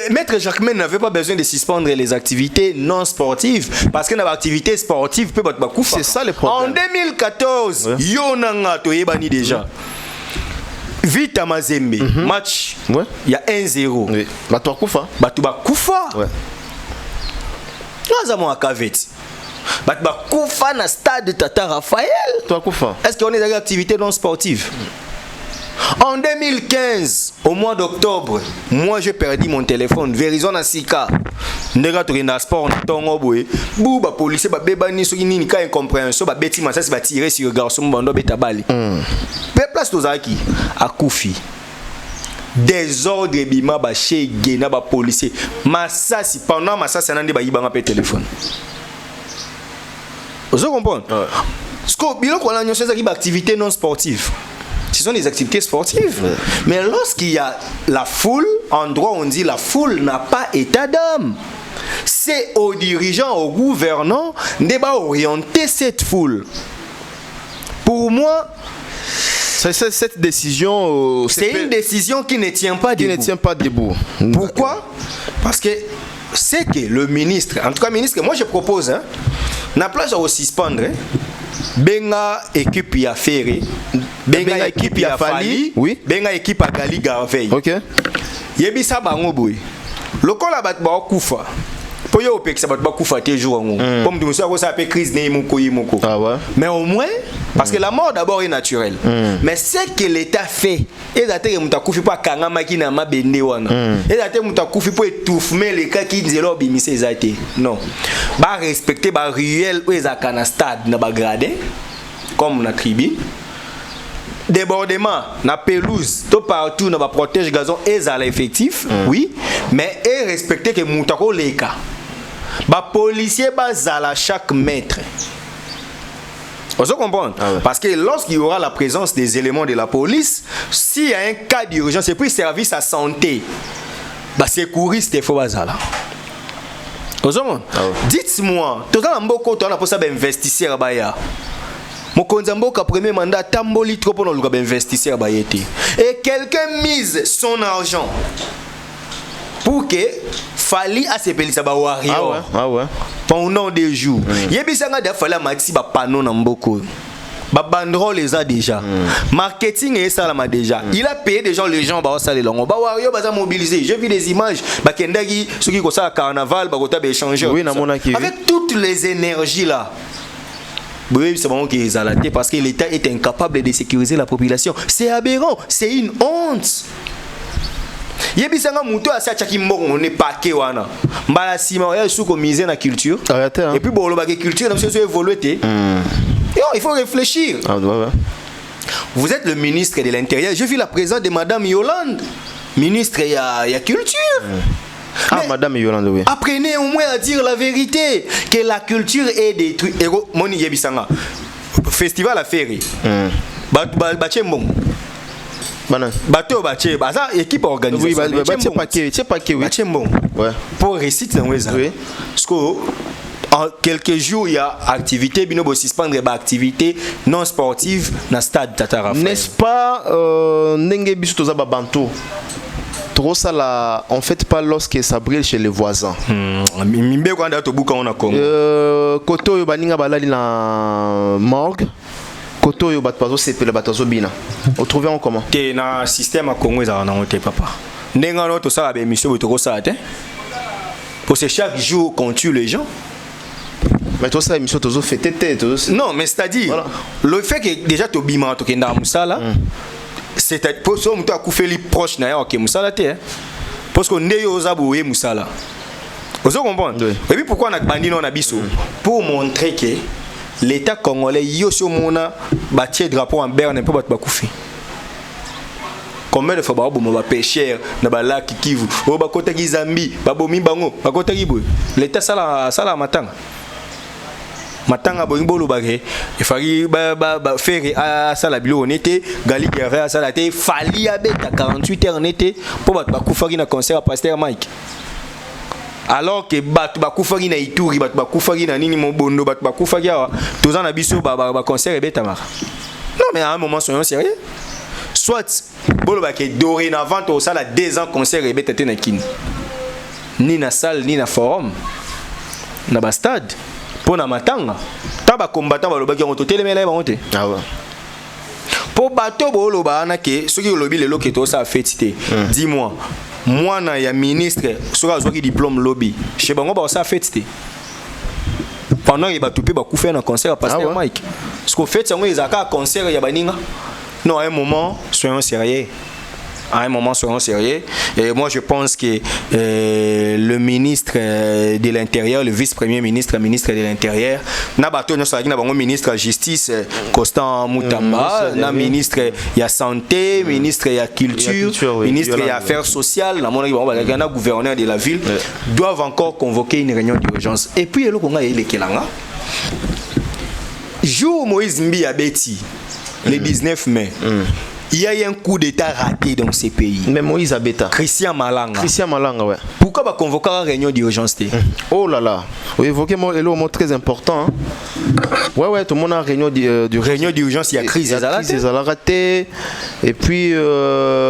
H: Maître Jacquemin n'avait pas besoin de suspendre les activités non sportives parce que dans l'activité sportive peut battre couper. C'est ça le problème. En 2014, Yonanga to yebani déjà. Vita Mazembe, match, il y a 1-0. Oui. Batou Koufa. Batou Koufa. Ouais. Nous avons un cavet. Batou Koufa na stade de Tata Raphaël. Toi Koufa. Est-ce qu'on est dans l'activité non sportive? En 2015, au mois d'octobre, moi j'ai perdu mon téléphone. Verizon à Sika. Nega to na sport na tongo boy. Bouba policier ba bebani so nini ka incompréhension ba beti man ça c'est ba tirer sur garçon bando beta bali. Pe place tozaki akufi. Désordre bima ba chege na ba policier. Masasi pendant masasi nande ba yibanga pe téléphone. Vous comprenez? Ce que biloko la nyonso ça qui ba activité non sportive. Ce sont des activités sportives. Mais lorsqu'il y a la foule, en droit on dit la foule n'a pas état d'âme. C'est aux dirigeants, aux gouvernants d'orienter cette foule. Pour moi, cette décision... c'est une décision qui ne tient pas debout. Pourquoi? Parce que c'est que le ministre, en tout cas ministre, moi je propose, na place à suspendre, benga équipe ya Ferré, benga équipe ya Fali, oui, benga équipe à Gali Garveil. OK. Yebisa bango boy. Lokola bat ba kufa. Po yo pek sa bat ba kufa te jour ngo. Comme tu me sais ça appelle crise né moko yimoko. Ah ouais. Mais au moins parce que la mort d'abord est naturelle. Mais c'est que l'État fait. Et ça te muta kufi pa kangama ki na mabende wana. Et ça te muta kufi po étouffer les cas qui nzelo bimise zate. Non. Ba respecter ba réel ou ezaka na stade na ba gradé comme na tribu. Débordement na pelouse tout partout na ba protège gazon ezala effectif, oui, mais et respecter que mutako leka. Ba policier ba zala chaque mètre. Vous comprenez? Parce que lorsqu'il y aura la présence des éléments de la police, s'il y a un cas d'urgence et puis service à santé, bah secouriste il faut bazala. Dites-moi, tout ça mboko to na posa ba investisseur baya. Mokonza mboka premier mandat tamboli trop pour le investisseur bayete. Et quelqu'un mise son argent pour que Fali a se pelisa ba warrior. Ah ouais. Pendant des jours. Yebisanga da fala maxi ba panneau na mboko. Ba banderole les a déjà. Marketing et ça là déjà. Il a payé déjà les gens ba saler longo. Ba warrior ba mobiliser. J'ai vu des images ba kendagi ceux qui ko ça carnaval ba ko ta échanger. Oui, na monaki. Avec toutes les énergies là. Oui, c'est bon qu'ils ont laté parce que l'État est incapable de sécuriser la population. C'est aberrant, c'est une honte. Yebisanga muto asacha kimbongo on est paquet wana. Mbala sima ya suko miser na culture. Et puis bon la culture donc c'est évoluer té. Il faut réfléchir. Vous êtes le ministre de l'Intérieur. J'ai vu la présence de madame Yolande, ministre il y a culture. Ah, madame Yolande, oui. Apprenez au moins à dire la vérité, que la culture est détruite. Moni Yebisanga. Festival à Ferry. Bachembon. Bateau Baché. Baza équipe organisée. Oui, Bachembon. Ouais. Pour réciter dans les oui. Parce que en quelques jours, il y a activité, binobo suspendre activité non sportive dans le stade Tata Raphaël. N'est-ce pas, Nenge Bisotoza Babanto? Trop ça là, en fait pas lorsque ça brille chez les voisins. Mimbe quand on a Koto Baninga Balali na morgue.
B: Koto yo batpazo c'est le batazo bina. Vous trouvez en comment?
H: Té na système à Congo ça na oté papa. Nenga no to ça ba émission to ko ça té. Pour que chaque jour qu'on tue les gens.
B: Mais toi ça émission tozo fait tété
H: non mais c'est-à-dire voilà. Le fait que déjà to bima to kenda musala c'est pour ça on to akufeli proche na yo ke musala té. Parce que ndeyo zaboye musala. Vous comprenez? Oui. Et puis pourquoi on a bandit non abisso? Pour montrer que l'État congolais yoso mona bâti drapeau en berne pour battre bakoufi. Combien de fois on va pêcher na ba lac Kivu, o ba kota ki Zambie, ba bomi bango, ba kota ki boy. L'État sala matanga. Matanga boyimbo lo bagé, il fallait ba faire à sala bilo onete, Gali Guerre à sala té fali abeta 48 heures onete pour battre bakoufa na concert à Pasteur Mike. Alors que bat bakufagi na Ituri bat bakufagi na nini mobondo bat bakufagi awa tozana na biso ba concert ebeta mara. Non mais à un moment soyons sérieux. Soit bolo ba ke dorénavant au sala 2 ans concert ebeta te na kin. Ni na salle ni na forum. Na ba stade pour na matanga. Ta ba combattant ba lobaki on to telemela ba monte.
B: Ah ouais.
H: Pour bateau bolo ba na ke ceux qui lobi le loke to ça fêtité. Dis-moi. Moi na ya ministre sera azwaki diplôme lobby chez bango ba ça fêtité pendant il ba topé ba couper un concert à Pasteur Mike parce qu'au fait ça ils a concert ya baninga non à un moment soyons sérieux à un moment soyons sérieux et moi je pense que le ministre de l'Intérieur, le vice-premier ministre, ministre de l'Intérieur, na bato no sala na bango ministre de justice Constant Mutamba, na ministre ya santé, ministre ya culture, ministre ya affaires sociales, na mona na gouverneur de la ville doivent encore convoquer une réunion d'urgence. Et puis le konga ele kelanga jour Moïse Mbi abeti le 19 mai. Il y a eu un coup d'état raté dans ces pays.
B: Mais Moïse Abeta.
H: Christian Malanga, ouais.
B: Pourquoi
H: va convoquer une réunion d'urgence?
B: Oh là là. Vous évoquez un mot très important. Ouais, tout le monde a réunion
H: d'urgence, il y a crise.
B: Crise raté. Et puis,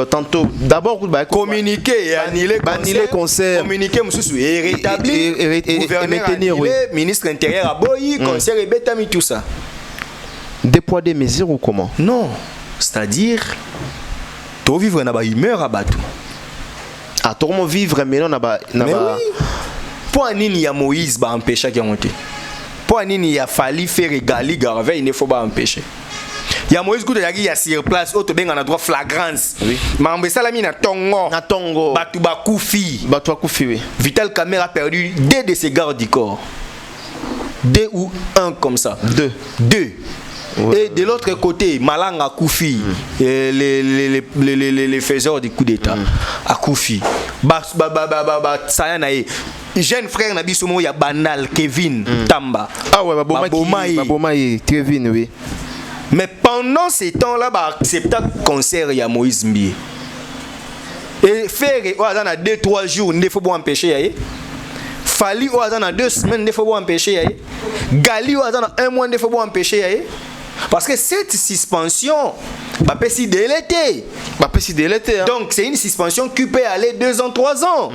B: tantôt, d'abord,
H: communiquer et annuler
B: concert.
H: Communiquer, et rétablir. Et ministre intérieur à Boyi, concert et bétami, tout ça.
B: Déployer des mesures ou comment?
H: Non. C'est-à-dire, tu vivre dans la humeur à Batou.
B: Ah, tu vivre mais non dans la.
H: Mais oui. Pour nini ya Moïse ba empêcher qui monter. Pour nini ya fali faire Gali Garvey il ne faut pas empêcher. Ya Moïse goûte yaki ya sur place auto benga na droit flagrance. Oui. Mambe salami na tongo.
B: Na tongo.
H: Batou bakoufi.
B: Batou bakoufi oui.
H: Vital Caméra a perdu 2 de ses gardes du corps. 2 ou 1 comme ça. 2. Ouais. Et de l'autre côté, Malanga Koufi, les faiseurs du coup d'état, à Koufi. Jeune frère Nabisomo, il y a Banal, Kevin, Tamba.
B: Ah ouais, Babomaï, Kevin, oui.
H: Mais pendant ces temps-là, accepter concert, il y a Moïse Mbi. Et faire, dans 2-3 jours, il faut pas empêcher. Fali, dans 2 semaines, il faut pas empêcher. Gali, dans 1 mois, il faut pas empêcher. Parce que cette suspension va pas si déléter. Donc c'est une suspension qui peut aller 2 ans, 3 ans.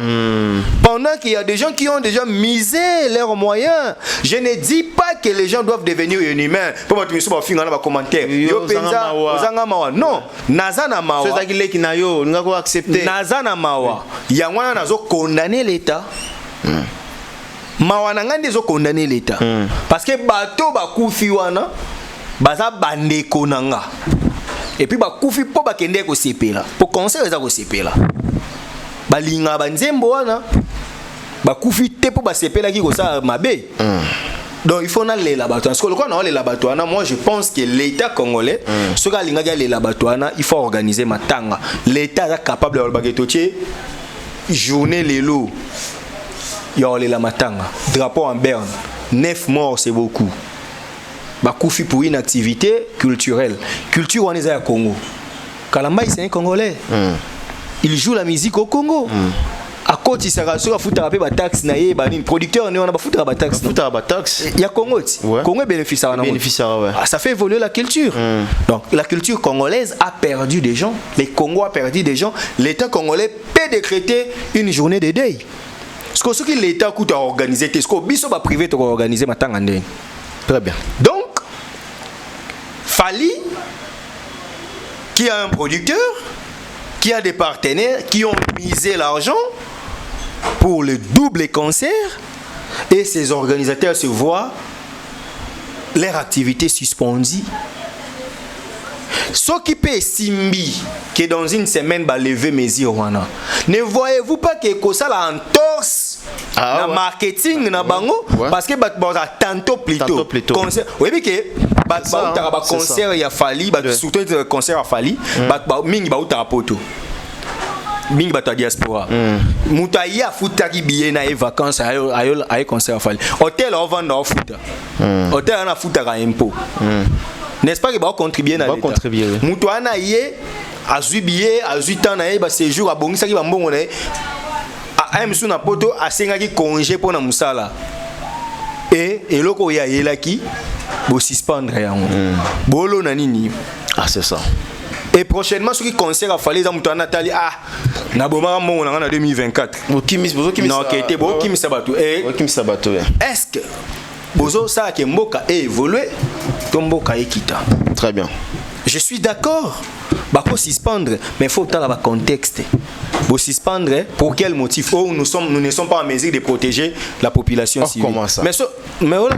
H: Pendant qu'il y a des gens qui ont déjà misé leurs moyens. Je ne dis pas que les gens doivent devenir inhumains. Pour moi, tu me suis pas dans commentaire. Non, Nazana Mawa. Nazana Mawa. Il y a un qui a condamné l'État. Mawa nangande zo condamné l'État. Parce que bateau bakoufi wana. Baza bande konanga. Et puis bakoufi po bakende ko sepela. Pour concert eza ko sepela. Balinga banzembo wana. Bakoufi te po ba sepela ki ko sa mabe. Donc il faut aller là-bas. Parce que quand on est là-bas, moi je pense que l'État congolais, ce que l'État est là-bas, il faut organiser matanga. L'État est capable de bagatotier journée les lots. Il y a la matanga. Drapeau en berne. 9 morts c'est beaucoup. Bakoufi pour une activité culturelle. Culture on est à Congo. Kalambai c'est un Congolais. Il joue la musique au Congo. À côté il sera sur foutre rapper ba taxe na ye ba ni producteur on a ba foutre ba taxe. Il y a Congo. Congo bénéficiaire ouais. Ça fait évoluer la culture. Donc la culture congolaise a perdu des gens, les Congo a perdu des gens, l'État congolais peut décréter une journée de deuil. Ce que l'État coûte à organiser, ce que biso ba privé to organiser matanga ndenge.
B: Très bien.
H: Donc
A: Fali, qui a un producteur, qui a des partenaires, qui ont misé l'argent pour le double concert, et ces organisateurs se voient leur activité suspendue. Ce qui peut Simbi, qui dans une semaine va lever mesures, ne voyez-vous pas que ça la entorse dans le marketing na bango parce que tantôt plutôt concert. Oui, mais que concert il y a fallu, surtout concert a fallu, mingi ba uta poto. Mingi ba ta diaspora. Mutayi a futa ki billet na vacances ayo concert a fallu. Hôtel on vend na futa. Hôtel na futa ka impôt. N'est-ce pas que va contribuer na l'État? Mutuana yé azui billet, azui temps na yé ba séjour a bongisa ki ba mbongo na a msu na poto a senga ki congé pour na musala. Et loko ya yelaki bo suspendre yango. Bolo na nini?
B: Ah c'est ça.
A: Et prochainement ce qui concerne a fallu za mutuana tali na boma mbongo na ngana 2024.
B: Bokimis
A: non qui était bokim sabato et
B: bokim sabato.
A: Est-ce que bozo ça que mboka a évolué tomboka ekita.
B: Très bien.
A: Je suis d'accord. Bako suspendre, mais il faut avoir le contexte. Pour suspendre, pour quel motif? Oh, nous ne sommes pas en mesure de protéger la population civile.
B: Comment ça?
A: Mais
B: non,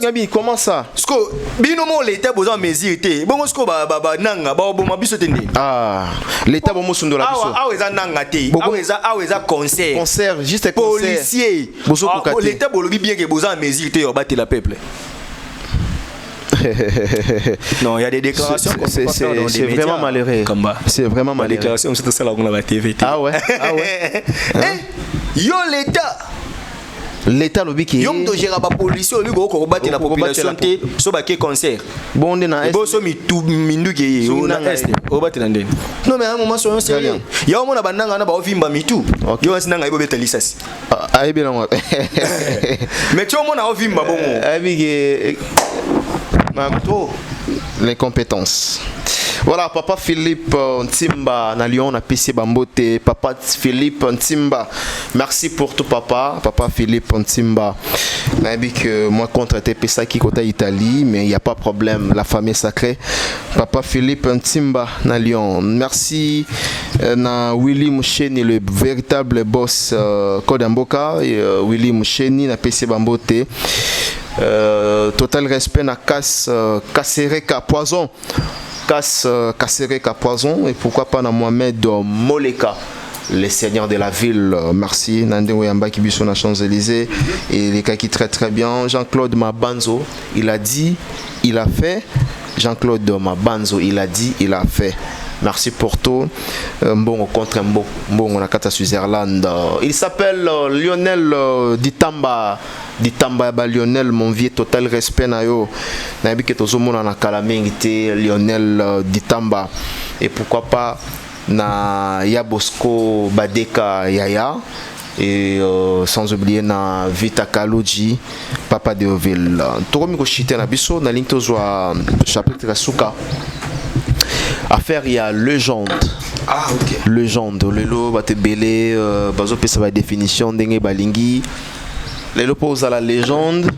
B: Gabi, comment ça?
A: Parce que binomo l'État besoin de mesure. Bon, ce que nanga, bon, biso tende.
B: Ah, l'État bon musundo la biso.
A: Ah, eza nanga te. Ah, eza concert.
B: Concert, juste concert.
A: Policier. L'État bolobi bien que besoin de mesure te battre le peuple. Non, il y a des déclarations
B: c'est vraiment malheureux. C'est vraiment malheureux.
A: Déclaration c'est ça là on a TV.
B: Ah ouais.
A: Yo
B: l'État lobby qui
A: yom to gère ba police lui go ko battre la population te so ba ke concert.
B: Bon on est dans
A: bo so mi tu mindu ke yo na est o battre ndeni. Non mais à un moment soyons sérieux. Ya mo na bandanga na ba ovimba mi tu. Yo asinanga ibo beta lisasi.
B: Ah bien moi.
A: Mais tu mo na ovimba bongo.
B: Abige les compétences. Voilà, Papa Philippe Ntimba, na Lyon, na PC Bambote. Papa Philippe Ntimba, merci pour tout, Papa Philippe Ntimba. Je dis que moi, contre TPSA qui côté Italie, mais il n'y a pas de problème, la famille sacrée. Papa Philippe Ntimba, na Lyon. Merci, na Willy Moucheni, le véritable boss Kodamboka. Willy Moucheni, na PC Bambote. Total respect na Kassereka Poison. Kassereka Poison et pourquoi pas na Mohamed Moleka, les seigneurs de la ville. Merci. Nandé Yamba qui biso na Champs-Élysées et les cas qui très bien. Jean-Claude Mabanzo, il a dit, il a fait. Jean-Claude Mabanzo, il a dit, il a fait. Merci pour tout. Bon contre bon on a kata Switzerland. Il s'appelle Lionel Ditamba Lionel, mon vieux, total respect na yo. Na bi ke tozomona na Kalamengite Lionel Ditamba et pourquoi pas na Yabosco Badeka Yaya et sans oublier na Vita Kaluji Papa de Oville. Toromi ko chité na biso na ligne tozwa chapitre Suka. Affaire il y a légende.
A: Ah OK.
B: Légende lelo ba te belé bazo pesa ba définition ndenge balingi. Lelo pose à la légende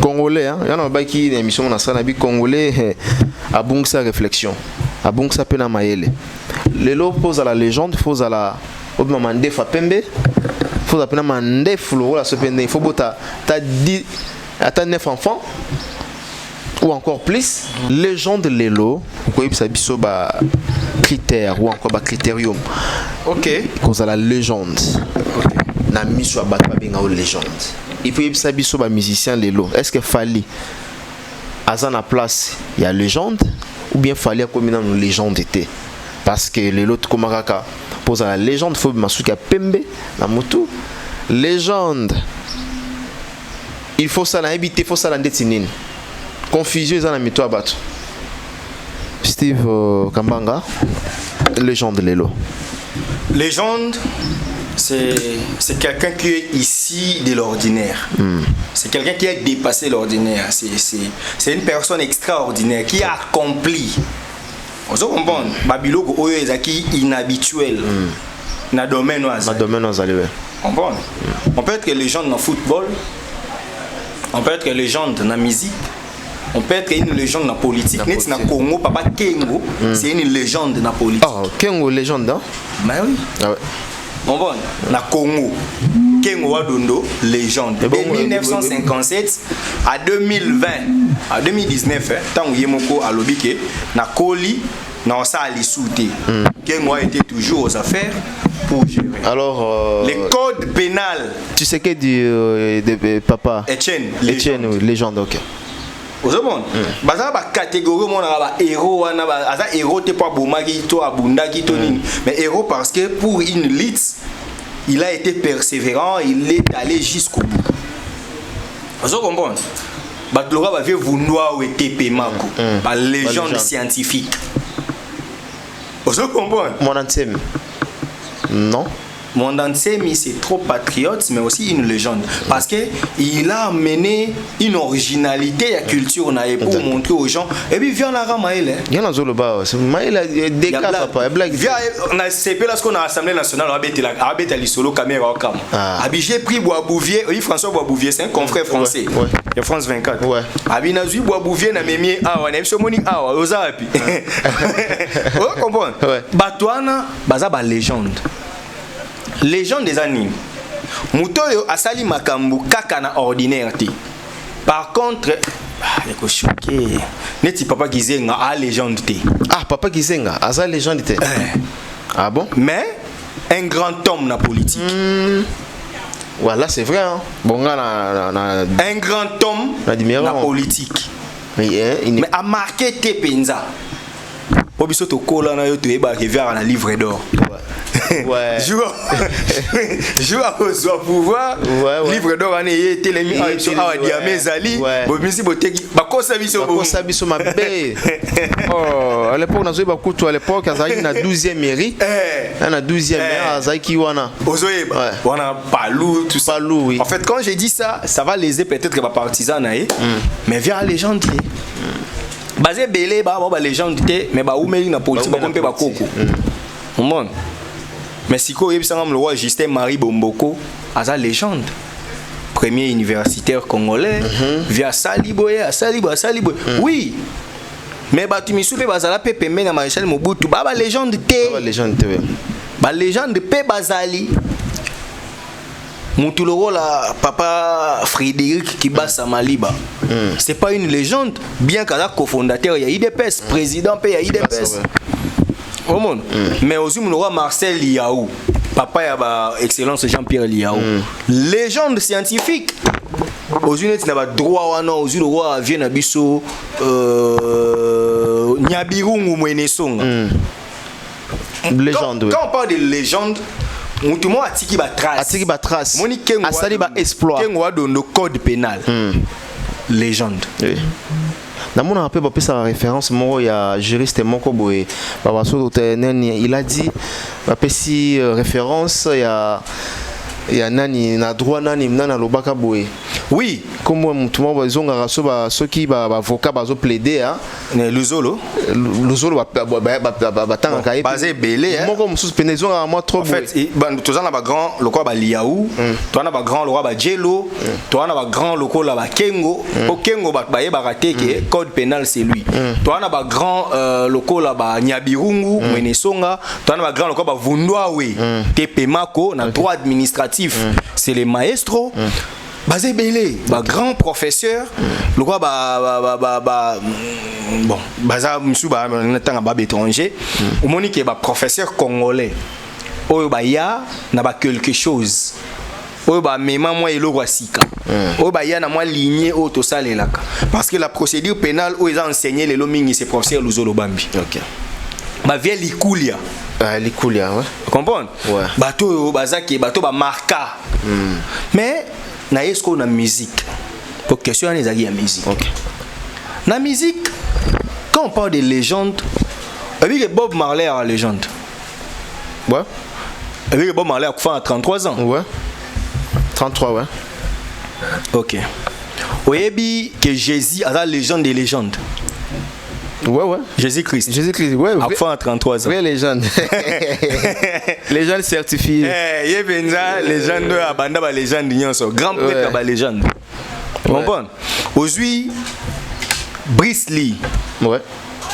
B: congolais hein. Yana ba ki émission na sana bi congolais a bungsa réflexion. A bungsa pena mayele. Lelo pose à la légende, pose à la obama ndefa pembe. Faut appeler mande flou la sepende. Il faut bota ta dit à 9 enfants. Ou encore plus, légende lelo, quoi ça biso ba critère ou encore ba critérium.
A: OK.
B: Cause à la légende.
A: OK.
B: Na miso ba benga o légende. Il faut ça biso ba musicien lelo. Est-ce que Fali à la place il y a légende ou bien Fali a comme une légende était parce que lelo komaraka pose à la légende faut masuka pembe na mutu légende. Il faut ça la habiter, faut ça la détinine. Confusion dans la méthode à Steve Kambanga, légende Lelo.
A: Légende, c'est quelqu'un qui est ici de l'ordinaire. C'est quelqu'un qui a dépassé l'ordinaire. C'est une personne extraordinaire qui a accompli. On se comprend. Babylone est inhabituel. Dans le domaine on peut être légende dans le football. On peut être légende dans la musique.
H: on peut être une légende dans la politique. Net na Congo, Papa Kengo, c'est une légende dans la politique.
B: Oh, Kengo légende, hein?
H: Mais oui.
B: Ah ouais.
H: On va na Congo. Kengo Wadondo, légende. De 1957 à 2020, à 2019, tant que Yemoko a lobbyé, na Koli, na Osali Souté. Kengo a été toujours aux affaires pour gérer.
B: Alors,
H: les codes pénals.
B: Tu sais que de papa
H: Etienne,
B: légende, ok.
H: Aux hommes, baza ba catégorie mon ba héros wana ba aza héros te pas bomaki to abundaki to nini, mais héros parce que pour une lutte il a été persévérant, il est allé jusqu'au bout. Vous comprenez? Batlora va faire vundoa ou TP Mako, ba légende scientifique. Vous comprenez?
B: Mon anthem. Non.
H: Mon Ansemi, c'est trop patriote, mais aussi une légende. Parce qu'il a amené une originalité à la culture pour montrer aux gens. Et puis, viens là, Maël.
B: Il y a un Zoloba. Maël a des cas, papa.
H: Viens, c'est pas lorsqu'on a l'Assemblée nationale, on a été solo caméra au cam. J'ai pris Boisbouvier, oui, François Boisbouvier, c'est un confrère français. De France 24. Ouais. Abinazui Boisbouvier n'a même mis à Wanem, c'est Moni à Ozapi. Vous comprenez? Batouana, Bazaba légende. Légende des animes. Mutoyo asali makambu kaka na ordinaire te. Par contre, eko choqué. Neti papa Gizenga a légende te.
B: Ah, papa Gizenga a légende te. Ah bon?
H: Mais un grand homme na politique.
B: Voilà, c'est vrai hein. Bon
H: un grand homme na politique. Mais a marqué te penza. Obiso to kola na yo to eba ke vers na livre d'or. Ouais. Joue à pouvoir. Ouais. Livre d'or en est télémi à Diamezali. Bobisi boteki bakosa biso
B: mabe. Oh, à l'époque nazo ba kutu à l'époque azali na 12e mairie. Na 12e mairie azaki wana.
H: Ozoyeba. Wana Palou tout ça.
B: Palou oui.
H: En fait quand j'ai dit ça, ça va léser peut-être que ba partisan na mais via légende. Basé belé ba légende mais ba oumeli na politique ba kompe ba koko. Mon. Mais si quoi, le roi Justin Marie Bomboko, a sa légende. Premier universitaire congolais, via Saliboye, à Saliboye. Oui. Mais tu me souviens, Bazala Pepe Mena Maréchal Mobutu, Baba légende T. Ba légende P Bazali. Moutuloro la papa Frédéric Kibasa Maliba. C'est pas une légende, bien qu'à la cofondateur, il y a IDPS, président P, il y a IDPS. Au monde. Mais aussi mon roi Marcel Liaou, papa y a excellence Jean-Pierre Liaou, légende scientifique. Aujourd'hui tu n'as pas droit non, aujourd'hui le roi vient à Bisso Nyabirungu Mwenesonga.
B: Légende.
H: Quand on parle de légende, tout le monde a tiki ba trace. Moni Kengo
B: a ba exploit.
H: Kengo a donné le code pénal. Légende.
B: Oui. Dans mon rappel, sa référence, il y a un juriste il a dit, si référence, il y a nani na droit nani nana lobaka boy.
H: Oui,
B: comme tout le monde ceux qui avocat plaider hein.
H: Le zolo basé belé hein.
B: Moi comme sous pénézo moi trop.
H: En fait, tu as un grand le quoi Liaou, tu as un grand le roi Jello, tu as un grand le quoi là Kengo, au Kengo baraté que code pénal c'est lui. Tu as un grand le quoi là Nyabirungu, Mwenesonga, tu as un grand le quoi Vundoawe, TP Mako, na droit administratif. C'est les maestros. Basé belé, grand professeur, le quoi bon, baza monsieur n'étant pas étranger, au moment que professeur congolais, au ya n'a pas quelque chose, au même moi il le sika, au ya n'a moi ligné au to salé là, parce que la procédure pénale où ils ont enseigné les loming c'est professeur Luzolo Bambi. Ok. Ma vieille Likulia.
B: Likulia, ouais.
H: Tu comprends? Ouais. Bateau bazaki, bateau ba marca. Mais na esko na musique. Pour question les agues à musique. OK. Na musique, quand on parle de légende, avec Bob Marley a légende. Ouais. Avec Bob Marley a 33 ans.
B: Ouais. 33 ouais.
H: OK. Oyebi que Jésus a la légende des légendes.
B: Ouais.
H: Jésus-Christ,
B: ouais.
H: Enfant à 33 ans.
B: Ouais, légende. Légende certifiée.
H: Eh, benza légende à banda ba légende nyonso. Grand prêtre ba légende. Comprends? Aujourd'hui, Bruce Lee.
B: Ouais.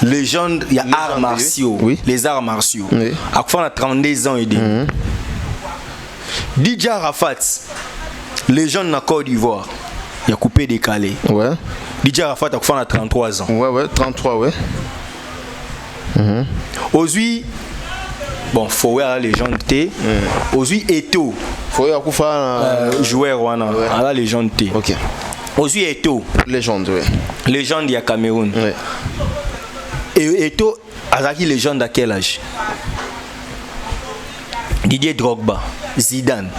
H: Légende, il y a arts martiaux.
B: Oui.
H: Les arts martiaux.
B: Oui.
H: À quoi on a 32 ans et demi. DJ Arafat, légende na Côte d'Ivoire. Il a coupé décalé.
B: Ouais.
H: DJ Arafat à quoi on a 33 ans.
B: Ouais, 33, ouais.
H: Aujourd'hui, bon, faut voir la légende T. Aujourd'hui, Eto.
B: Faut voir Koufa.
H: Joueur, à la légende T.
B: Ok.
H: Aujourd'hui, Eto.
B: Légende, ouais.
H: Légende, il y a Cameroun.
B: Ouais.
H: Et Eto, Azaki, légende à quel âge? Didier Drogba, Zidane.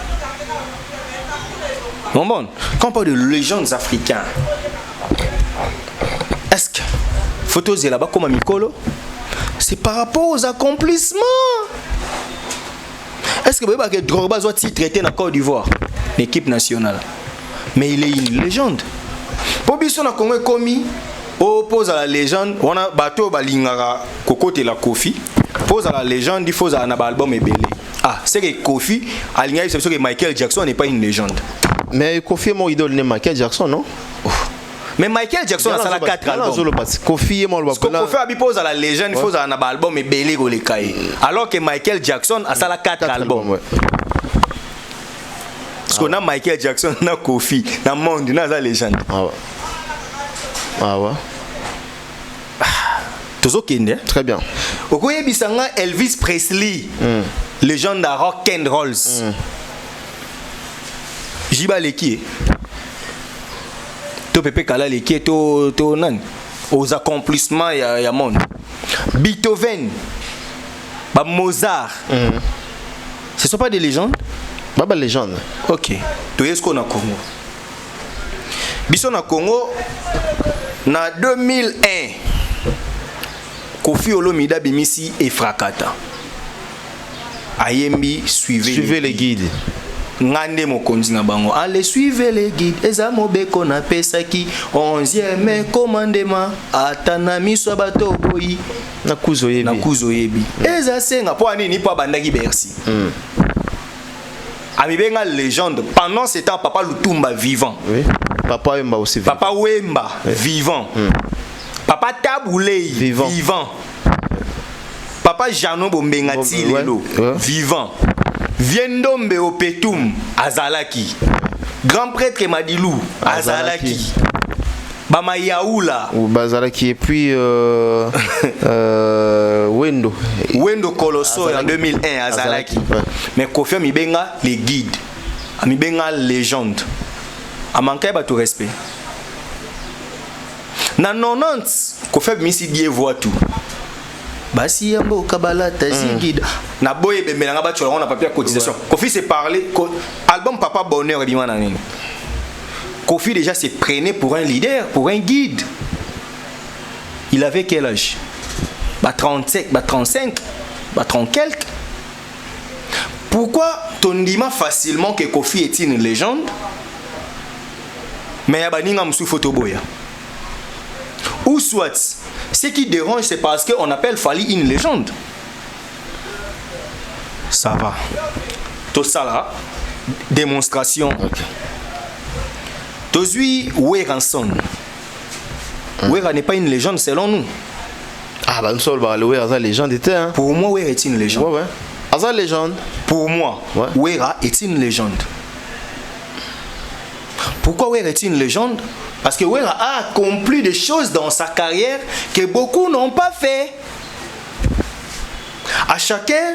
H: Bon, quand on parle de légendes africaines, est-ce que photos est là-bas comme un Mikolo? C'est par rapport aux accomplissements. Est-ce que vous voyez que Drogba doit être traité dans la Côte d'Ivoire, l'équipe nationale? Mais il est une légende. Pour bien sûr, on a commis, oppose à la légende, on a bateau balingara Cocotte et la Kofi. Pose à la légende, il faut un album et belé. Ah, c'est que Kofi, à l'ingénieur, c'est que Michael Jackson n'est pas une légende.
B: Mais Kofi est mon idole, Michael Jackson, non?
H: Mais Michael Jackson a ça 4 albums.
B: Kofi est mon album.
H: Kofi pose à la légende, il faut un album et belé go les cahiers. Alors que Michael Jackson a ça 4 albums. Parce qu'on a Michael Jackson, on a Kofi, dans le monde, on a la légende.
B: Ah ouais. Très bien.
H: Au Koye Bissanga, Elvis Presley, légende de rock and rolls. Jiba Leki. To Pepe Kala Leki, to nan. Aux accomplissements, il y a monde. Beethoven, Mozart. Ce ne sont pas des légendes?
B: Pas des légendes.
H: Ok. Tu es ce qu'on a Congo. Bisson a Congo, en 2001. Kofi Olomida Bimisi et Frakata. Ayembi suivez les guides. Ngande mokonzi na bango. Allez suivez les guides. Eza mobeko na pesaki 11e commandement atana miso bato boyi
B: na kuzo
H: yebi. Eza senga po ani ni po bandaki Bercy. Ami benga légende pendant ce temps Papa Lutumba vivant.
B: Oui. Papa Wemba aussi vivant.
H: Papa Wemba vivant. Papa Taboulei vivant. Papa Jano Bombengati Lelo vivant. Viendombe Opetum Azalaki. Grand prêtre Madilou Azalaki. Bama Yaoula
B: Bazalaki et puis Wendo
H: Colosso en 2001 Azalaki. Mais Kofi Mibenga les guides. Mibenga légende. A manqué ba tout respect. Na 90 Kofi Misi die voit tout. Basi yambo kabala tazingida na boye bembe nga ba tchola on a papier cotisation. Kofi s'est parlé album Papa Bonheur et bimana nini. Kofi déjà s'est prenait pour un leader, pour un guide. Il avait quel âge? 35, 30 quelques. Pourquoi ton dis facilement que Kofi est une légende? Mais yabaninga msou photoboya. Ou soit, ce qui dérange, c'est parce qu'on appelle Fali une légende. Ça va. Tout ça là, démonstration. Tozui Weranson. Wera n'est pas une légende selon nous.
B: Ah bah nous sommes Wera légende était.
H: Pour moi, Wera est une légende.
B: Ouais. Asa légende.
H: Pour moi, Wera est une légende. Pourquoi Wera est une légende? Parce que Wera a accompli des choses dans sa carrière que beaucoup n'ont pas fait. À chacun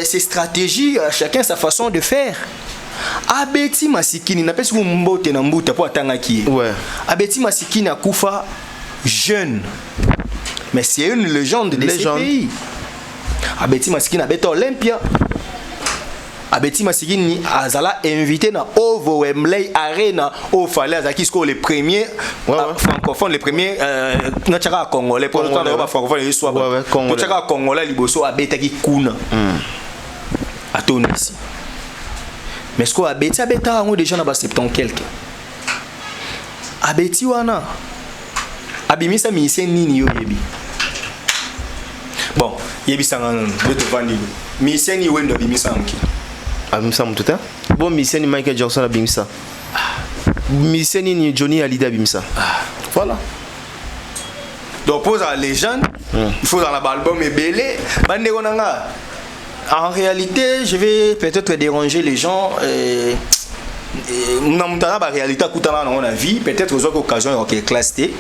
H: ses stratégies, à chacun sa façon de faire. Abeti Masikini, n'a pas su mbote na mbuta po atangaki.
B: Ouais.
H: Abeti Masikini a kufa jeune. Mais c'est une légende de ce pays. Abeti Masikini a bête Olympia. Abeti Masikini azala invité na Ovo Wembley Arena au Fallait Azaki sko les premiers francophones, les premiers na tchaka congolais pour le temps de francophone les soit pour tchaka congolais liboso abetaki kuna atoni ici. Mais ce qu'on abeti on déjà na ba 70 quelques. Abeti wana abimisa mise nini yo yebi. Bon, yebi sanga de te vandi. Mise ni wendo abimisa amki.
B: Abimisa mututa. Bon mise ni Michael Jackson abimisa. Mise ni Johnny Hallyday abimisa. Voilà.
H: Donc pour la légende, il faut dans l'album et belé. En réalité, je vais peut-être déranger les gens. La réalité dans la vie, peut-être aux autres occasions qui est classée.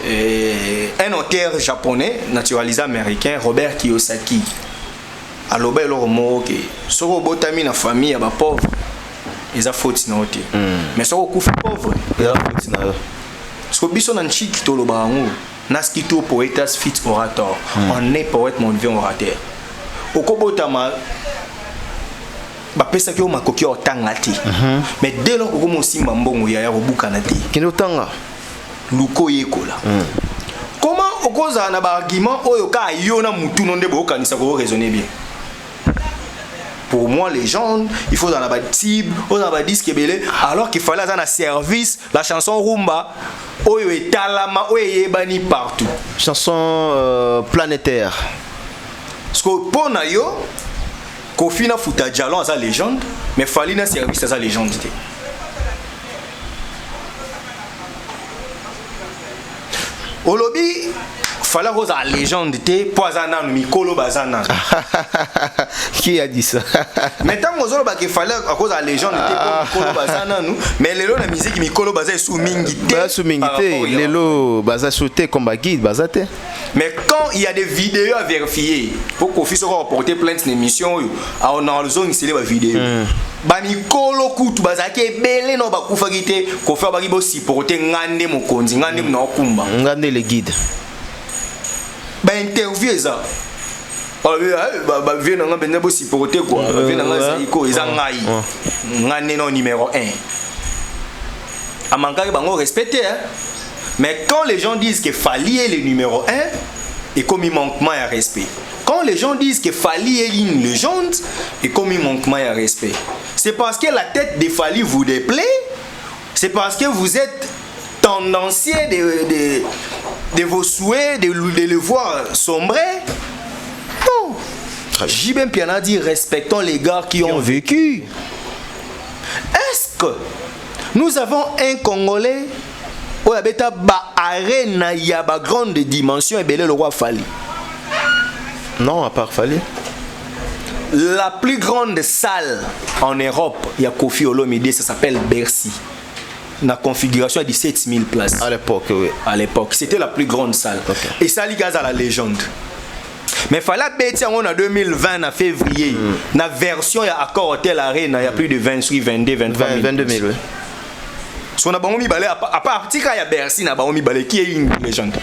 H: Un auteur japonais naturalisé américain, Robert Kiyosaki. À l'obé le mot que ce robot a mis la famille à pauvre, ils ont faute noté. Mais ce robot pauvre, ils ont faute noté. Ce que bison en chic tout le barango, naskito poetas fit orator. On est poète mon vie orateur. Au kobotama ba pesa ki o makoki o tangati. Mais dès lors que mo simba mbongo ya robuka na te.
B: Kino tanga
H: luko yekola. Comment okoza na ba argument oyo ka yo na mutu non de bo kanisa ko raisonner bien. Pour moi, les gens, il faut dans la cible, dans la disque belé, alors qu'il fallait dans la service, la chanson rumba, oyo et talama, oyo et bani partout.
B: Chanson planétaire.
H: Parce que pour nayo, Kofi na futa jalon à sa légende, mais fallait na service à sa légende. Au lobby, fallait rose à légende té poisana no mikolo bazana.
B: Qui a dit ça?
H: Maintenant on ba que fallait à cause à légende té mikolo bazana nous, mais lelo na musique mikolo bazay sous mingi té.
B: Ba sous mingi té, lelo baza sauté comme ba guide bazate.
H: Mais quand il y a des vidéos à vérifier, pour qu'on puisse reporter plein d'émissions, on a besoin de ces vidéos. Ba mikolo kutu bazake belé no ba kufagité ko fa ba ribo si porter ngande mokonzi ngande no kumba.
B: Ngande les guides.
H: Ba interview ça. Ba vient na ngamba ndebo si porter quoi. Ba vient na ngasa iko ezangai. Ngande no numéro 1. Amanka bango respecter hein. Mais quand les gens disent que Fally est le numéro 1, et comme il manque moins à respect. Quand les gens disent que Fally est une légende, et comme il manque moins à respect. C'est parce que la tête de Fally vous déplaît, c'est parce que vous êtes tendancier de vos souhaits, de le voir sombrer. Non. J.B. Piana dit respectons les gars qui ont vécu. Est-ce que nous avons un Congolais où il y a ba arène, il y a ba grande dimension et belé le roi Fally?
B: Non, à part Fally.
H: La plus grande salle en Europe, il y a Kofi Olomide, ça s'appelle Bercy. La configuration a 17 000 places.
B: À l'époque, oui.
H: À l'époque, c'était la plus grande salle. Okay. Et ça, les gars, à la légende. Mais il fallait bêter en 2020, en février, la version, il y a Accor Hotel Arena, il y a plus de 28, 22, 23 000.
B: 22 000, oui.
H: Parce qu'on a bon mis balai à part petit cas il y a Bercy n'a pas mis balai qui est une légende.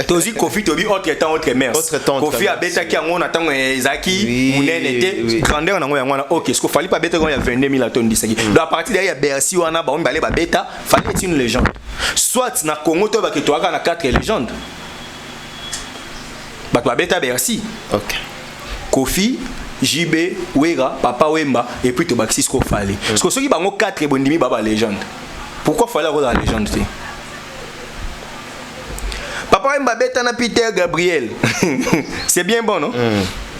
H: Tozi Kofi Tobi autre temps autre mers. Kofi a bêta qui on attend Zaki Mounen était grandeur na ngwana OK ce qu'il fallait pas bêta quand il y a 22 000 tonnes d'Isaki. Donc à partir derrière Bercy on a ba on balai ba bêta fallait être une légende. Soit na Congo to ba que toi na 4 légendes. Ba toi bêta Bercy.
B: OK.
H: Kofi JB, Wera, Papa Wemba et puis Tobaxi ce qu'il fallait. Parce que ceux qui ont 4 bondimi baba légende. Pourquoi fallait avoir la légende? Papa Wemba bêta na Peter Gabriel. C'est bien bon non?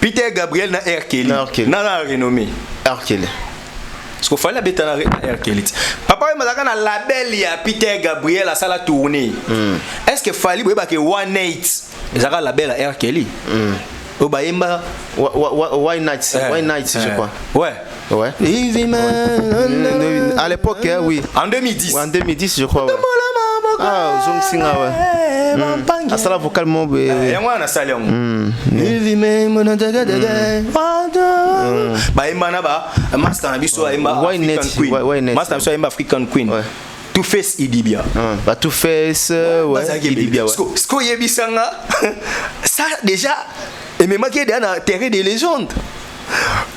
H: Peter Gabriel na R. Kelly. Na la renommée.
B: R. Kelly.
H: Parce qu'il fallait bêta na R. Kelly. Papa Wemba na label ya Peter Gabriel à la tournée. Est-ce que fallait que One Night ezaka label à R. Kelly? Obayemba
B: Why Nights, je crois.
H: Ouais.
B: Ouais. À l'époque, oui.
H: En 2010.
B: En 2010, je crois. Ouais. Ah, Zong Singa, ouais. Ah, ça la vocalement.
H: Et moi, on a salé. Bayemba na ba, Master Nabiso Ayemba African Queen. Master Nabiso Ayemba African Queen. Two-Face Idibia.
B: Bah Two-Face, ouais. Idibia, ouais.
H: Ce qu'on y a bisanga, ça déjà. Et même qui est dans la terre des légendes.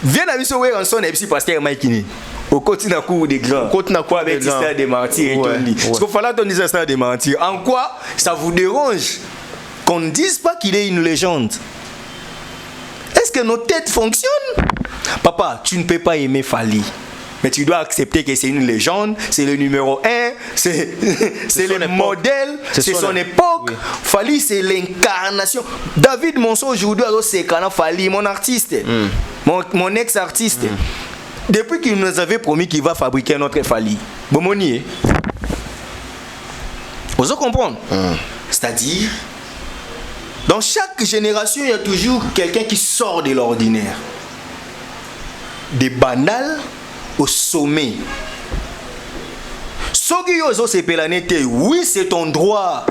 H: Viens à Misso Weranson et puis pasteur Maikini. Au côté d'un coup des grands. Au côté d'un coup avec l'histoire des martyrs et Tony. Parce qu'il fallait donner l'histoire des martyrs. En quoi ça vous dérange qu'on ne dise pas qu'il est une légende? Est-ce que nos têtes fonctionnent? Papa, tu ne peux pas aimer Fally. Mais tu dois accepter que c'est une légende, c'est le numéro 1, c'est le modèle, c'est son époque. Oui. Fally, c'est l'incarnation. David Monceau aujourd'hui, c'est quand Fally, mon artiste, mon ex-artiste. Depuis qu'il nous avait promis qu'il va fabriquer notre Fally. Bomonier. Vous comprenez? C'est-à-dire, dans chaque génération, il y a toujours quelqu'un qui sort de l'ordinaire. Des banals au sommet. Oui, c'est ton droit.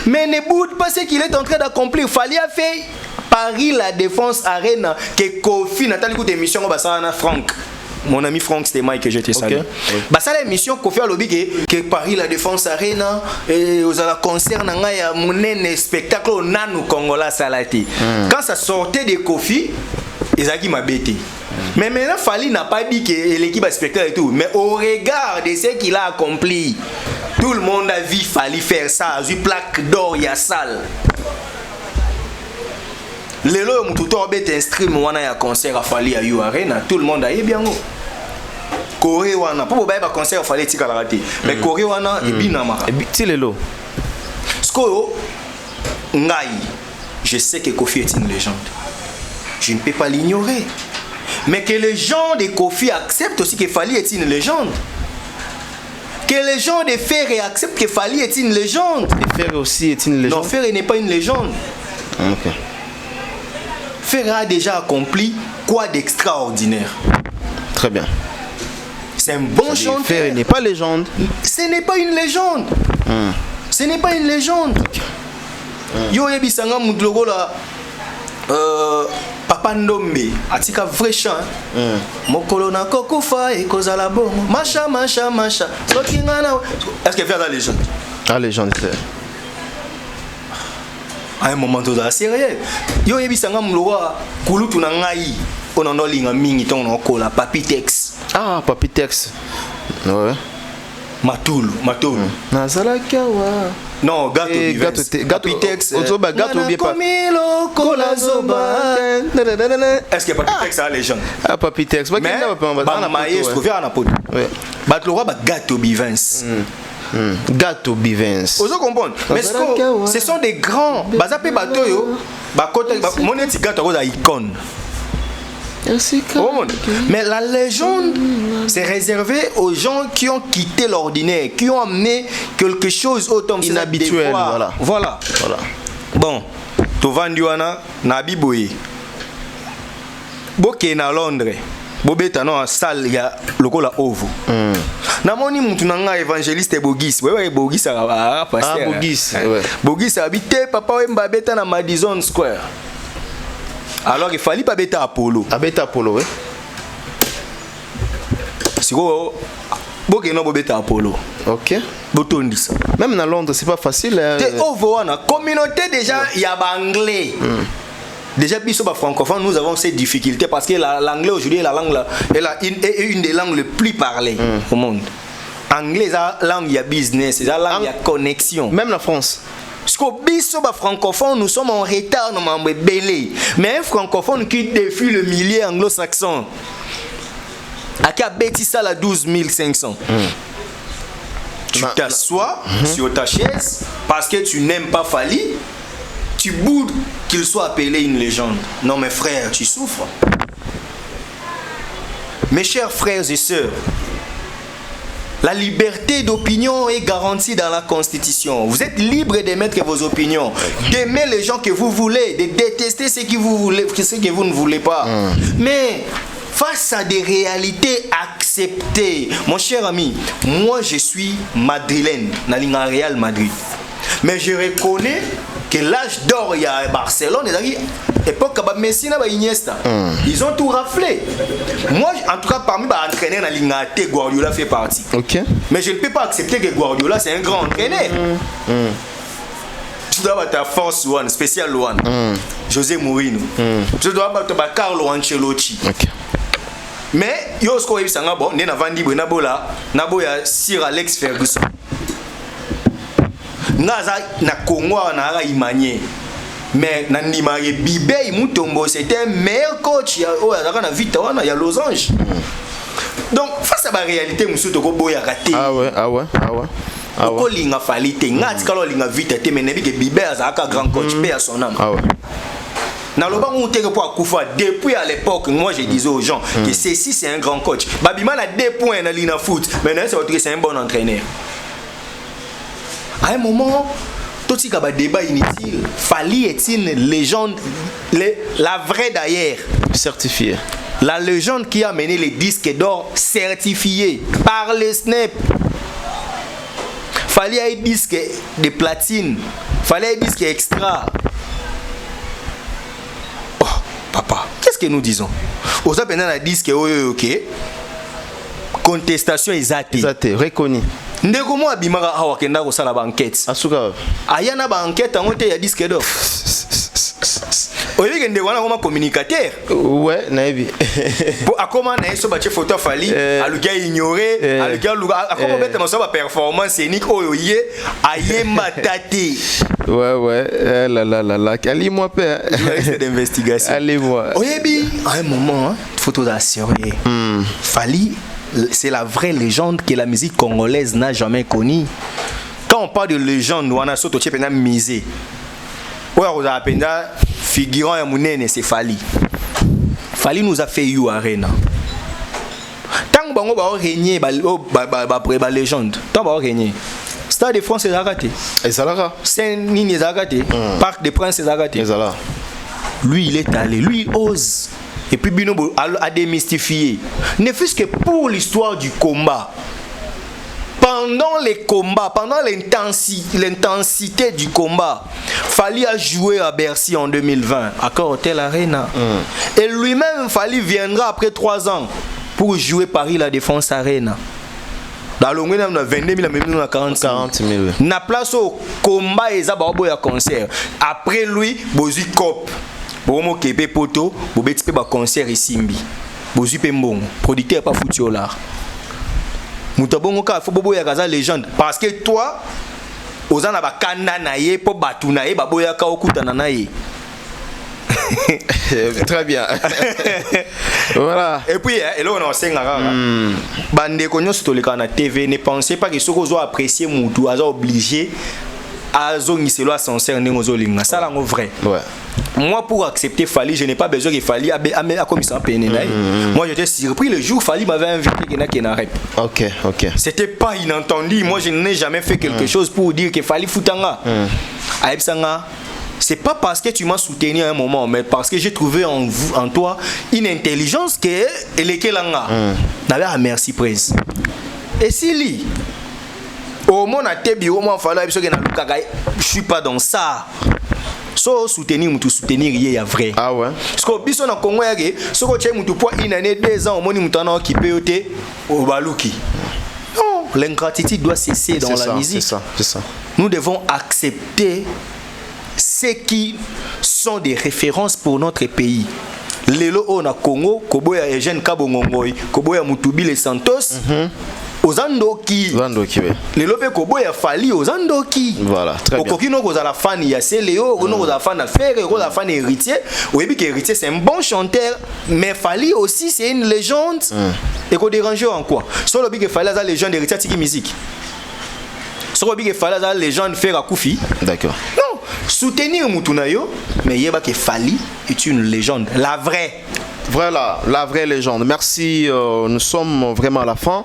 H: Mais ne boude pas ce qu'il est en train d'accomplir. Fallait faire Paris la Défense Arena que Kofi Nathalie écoute émission basana Franck. Mon ami Franck, c'était Mike que j'étais salé. Bah ça l'émission Kofi a lobby que Paris la Défense Arena et aux la concert nanga ya monene spectacle nanu Congola salati. Quand ça sortait de Kofi, Ezaki m'a bêté. Mais maintenant Fali n'a pas dit que l'équipe a spectacle et tout, mais au regard de ce qu'il a accompli, tout le monde a vu Fali faire ça, une plaque d'or, il y a salle. Les lois ont tout un stream wana ya concert à Fali à You Arena, tout le monde a eu bien haut. Corée wana, pour un concert à Fali tika la raté. Mais Corée wana et binama.
B: Et ti les lots.
H: Sko ngai, je sais que Kofi est une légende. Je ne peux pas l'ignorer. Mais que les gens de Kofi acceptent aussi que Fali est une légende. Que les gens de Ferré acceptent que Fali est une légende.
B: Et Ferré aussi est une légende.
H: Non, Ferré n'est pas une légende.
B: Ok.
H: Ferré a déjà accompli quoi d'extraordinaire.
B: Très bien.
H: C'est un bon chanteur.
B: Ferré n'est pas légende.
H: Ce n'est pas une légende. Ce n'est pas une légende. Yo ebisanga mudlogo la Papa Ndombe atika vrai chant. Mokolo na kokufa e kozala bongo. Macha. Soki ngana. Est-ce que Ferré est la légende?
B: Ah légende c'est.
H: À un moment tout sérieux. Yo ebisanga mlowa kulutu na ngai onono linga mingi ton okola Papitex.
B: Ah Papitex. Ouais.
H: Matulu.
B: Nazala kawa.
H: Non, gâteau Papitex.
B: Ozoba gâteau bien pas.
H: Est-ce que Papitex a légende?
B: Ah Papitex.
H: Mais maestro vers na pot. Ouais. Batloa ba gâteau Bivens.
B: Gâteau Bivens.
H: Vous comprenez? Mais ce sont des grands. Bazape bateau yo. Mon petit gâteau a icône. Mais la légende, c'est réservé aux gens qui ont quitté l'ordinaire, qui ont amené quelque chose autant
B: inhabituel.
H: Voilà. Bon, tu venduana na biboye. Boké na Londres. Bobeta na salle ya lokola ovo. Namoni mutu nanga évangéliste Bogis. Ouais Bogis a passer.
B: Ah Bogis, ouais.
H: Bogis habité papa Wemba beta na Madison Square. Alors il fallait pas bêter Apollo.
B: Bêter Apollo, oui.
H: Si vous avez bêter Apollo.
B: Ok. Même dans Londres, c'est pas facile.
H: La communauté déjà, il y a anglais. Déjà, francophone, nous avons ces difficultés parce que l'anglais aujourd'hui est une des langues les plus parlées au monde. Anglais, c'est la langue, il y a business, c'est la langue, il y a connexion.
B: Même la France.
H: Parce qu'au biso francophone, nous sommes en retard dans mon belé. Mais un francophone qui défie le millier anglo-saxon, à qui a bêti ça la 12 500. Tu t'assois sur ta chaise parce que tu n'aimes pas Fali, tu boudes qu'il soit appelé une légende. Non, mes frères, tu souffres. Mes chers frères et sœurs, la liberté d'opinion est garantie dans la Constitution. Vous êtes libre d'émettre vos opinions, d'aimer les gens que vous voulez, de détester ceux que vous ne voulez pas. Mais face à des réalités acceptées, mon cher ami, moi je suis madrilène, dans le Real Madrid. Mais je reconnais que l'âge d'or il y a à Barcelone, époque Messi et Iniesta, ils ont tout raflé. Moi, en tout cas, parmi les entraîneurs dans l'Ingate, Guardiola fait partie.
B: Okay.
H: Mais je ne peux pas accepter que Guardiola c'est un grand entraîneur. Tu dois avoir ta force one, spécial one. José Mourinho. Tu dois avoir ta Carlo Ancelotti.
B: Okay.
H: Mais yo ce qu'on a vu bon, né na vandi bola, na boya Sir Alex Ferguson. Naza na Congo na ara imanye. Mais na Nimare Bibé Mutombo c'était un meilleur coach na vita wana ya Los Angeles. Donc face à la réalité musu to ko boya raté.
B: Ah ouais.
H: Ko linga falite ngati kalo linga vita te menebi ke Bibé azaka grand coach paix à son âme.
B: Ah ouais.
H: Dans le banc où tu es pour Akoufa, depuis à l'époque, moi je disais aux gens que ceci c'est un grand coach. Babiman a 2 points dans l'ina foot, mais c'est un bon entraîneur. À un moment,
A: Tout ce débat inutile. Fali est une légende, la vraie d'ailleurs.
B: Certifiée.
A: La légende qui a mené les disques d'or certifiés par les SNEP. Fali a un disque de platine. Fali a un disque extra. Oh, papa, qu'est-ce que nous disons? Aux appels un disque ok. Contestation exacte.
B: Exacte, reconnu.
A: Ndeko mo abimaka awa kenda ko sala banquette.
B: Asuka.
A: Ayana banquette en ya disque d'or. Oyebi kende wana comme communicateur.
B: Ouais, naibi.
A: Pour akoma na eso ba che photo Fali, alukia ignorer, alukia luga akoma beta na so ba performance scénique oyoye ayemba tati.
B: Ouais, la Ali moi père.
A: Journaliste d'investigation.
B: Allez moi.
A: Oyebi à un moment, photo d'assuré. Fali, c'est la vraie légende que la musique congolaise n'a jamais connue. Quand on parle de légende, on a surtout pena misé. Ouais, on a pena figurant ya munene c'est Fali. Fali nous a fait You Arena. Tant bango ba régner ba légende. Tant ba régner. Stade de France c'est raté.
B: Et ça là.
A: Saint-Denis c'est raté. Parc des Princes c'est raté.
B: Et ça là.
A: Lui il est allé, lui il ose. Et puis Bino a démystifié. Ne fût-ce que pour l'histoire du combat. Pendant les combats, pendant l'intensité du combat, Fali a joué à Bercy en 2020, à Hotel Arena. Et lui-même, Fali viendra après 3 ans pour jouer Paris La Défense Arena. Dans le monde, on a 22 000, on a 40 000. Na place au combat et ça, il y a concert. Après lui, Bozu Cop. Bomo Kebe Poto, Bobeti pe ba concert isimbi. Bozu pe mbongo, producteur pas foutu au lard. Mutabongo ka faut bobo ya kaza légende parce que toi ozana ba kanda na ye po batu na ye baboya ka okutana na ye.
B: Très bien. Voilà.
A: Et puis et là on a sengara. Bande ko nyoso toleka na TV, ne pensez pas que ce qu'on doit apprécier mutu aza obligé à zongiselo ascenseur nengozo linga. Ça là vrai. Ouais. Moi, pour accepter Fali, je n'ai pas besoin qu'il Fali à commissaire Pénénaï. Moi, j'étais surpris le jour où Fali m'avait invité Kena Rep.
B: Ok.
A: C'était pas inentendu. Moi, je n'ai jamais fait quelque chose pour dire que Fali Foutanga. Aïbsanga, c'est pas parce que tu m'as soutenu à un moment, mais parce que j'ai trouvé en toi une intelligence qui est Kelanga. D'ailleurs, merci, Prince. Et si lui, au moins, je suis pas dans ça. So soutenir mutu soutenir yé vrai.
B: Ah ouais.
A: Parce que biso na Congo yake, so ko tche mutu pour une année 2 ans, moni mutu na occupé yote au baluki. Non, l'ingratitude doit cesser dans la musique.
B: C'est ça.
A: Nous devons accepter ceux qui sont des références pour notre pays. Lelo on a Congo, Koboya Eugène Kabongongoi, Koboya Mutubi Santos. Ozandoki. Les lopé Koboya Fali Ozandoki.
B: Voilà, très bien.
A: Okokino koza la fan ya Céléo, kono la fan affaire, koza la fan héritier. Oyebi que héritier c'est un bon chanteur, mais Fali aussi c'est une légende. Et ko déranger en quoi? Solo bi que Fali la légende héritier tiki musique. Solo bi que Fali la légende faire Koufi.
B: D'accord.
A: Non, soutenir Mutunayo, mais yeba que Fali est une légende, la vraie.
B: Voilà, la vraie légende. Merci, nous sommes vraiment à la fin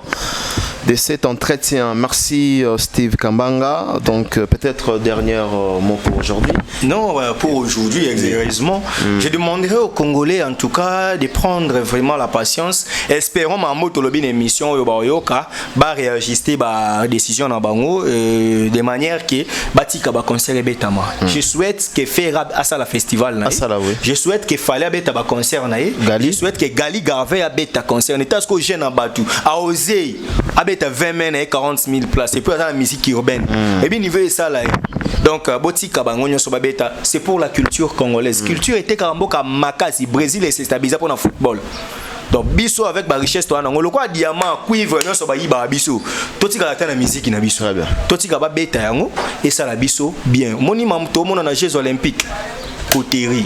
B: de cet entretien. Merci Steve Kambanga. Donc peut-être dernier mot pour aujourd'hui.
A: Non, pour aujourd'hui, exactement. Je demanderai aux Congolais en tout cas de prendre vraiment la patience. Espérons ma moto lobby émission yoka ba réajuster ba décision na bango de manière que batika ba concert betama. Je souhaite que faire à ça la festival na. Je souhaite que fallait beta ba concert na. Je souhaite que Gali Garvey a beta concert. N'était-ce que jeune en batu a osé à 20 000 et 40 000 places. Et puis dans la musique urbaine. Et bien niveau ça là. Donc botika bangonyo so babeta, c'est pour la culture congolaise. Culture était karamboka makasi Brésil et c'est stabilisé pour le football. Donc biso avec ba richesse to anango lokwa diamant cuivre nyonso ba yiba biso. Totika la tana musique na biso. Totika ba beta yango et ça la biso bien. Moni mam to mona na Jeux olympiques. Coterie.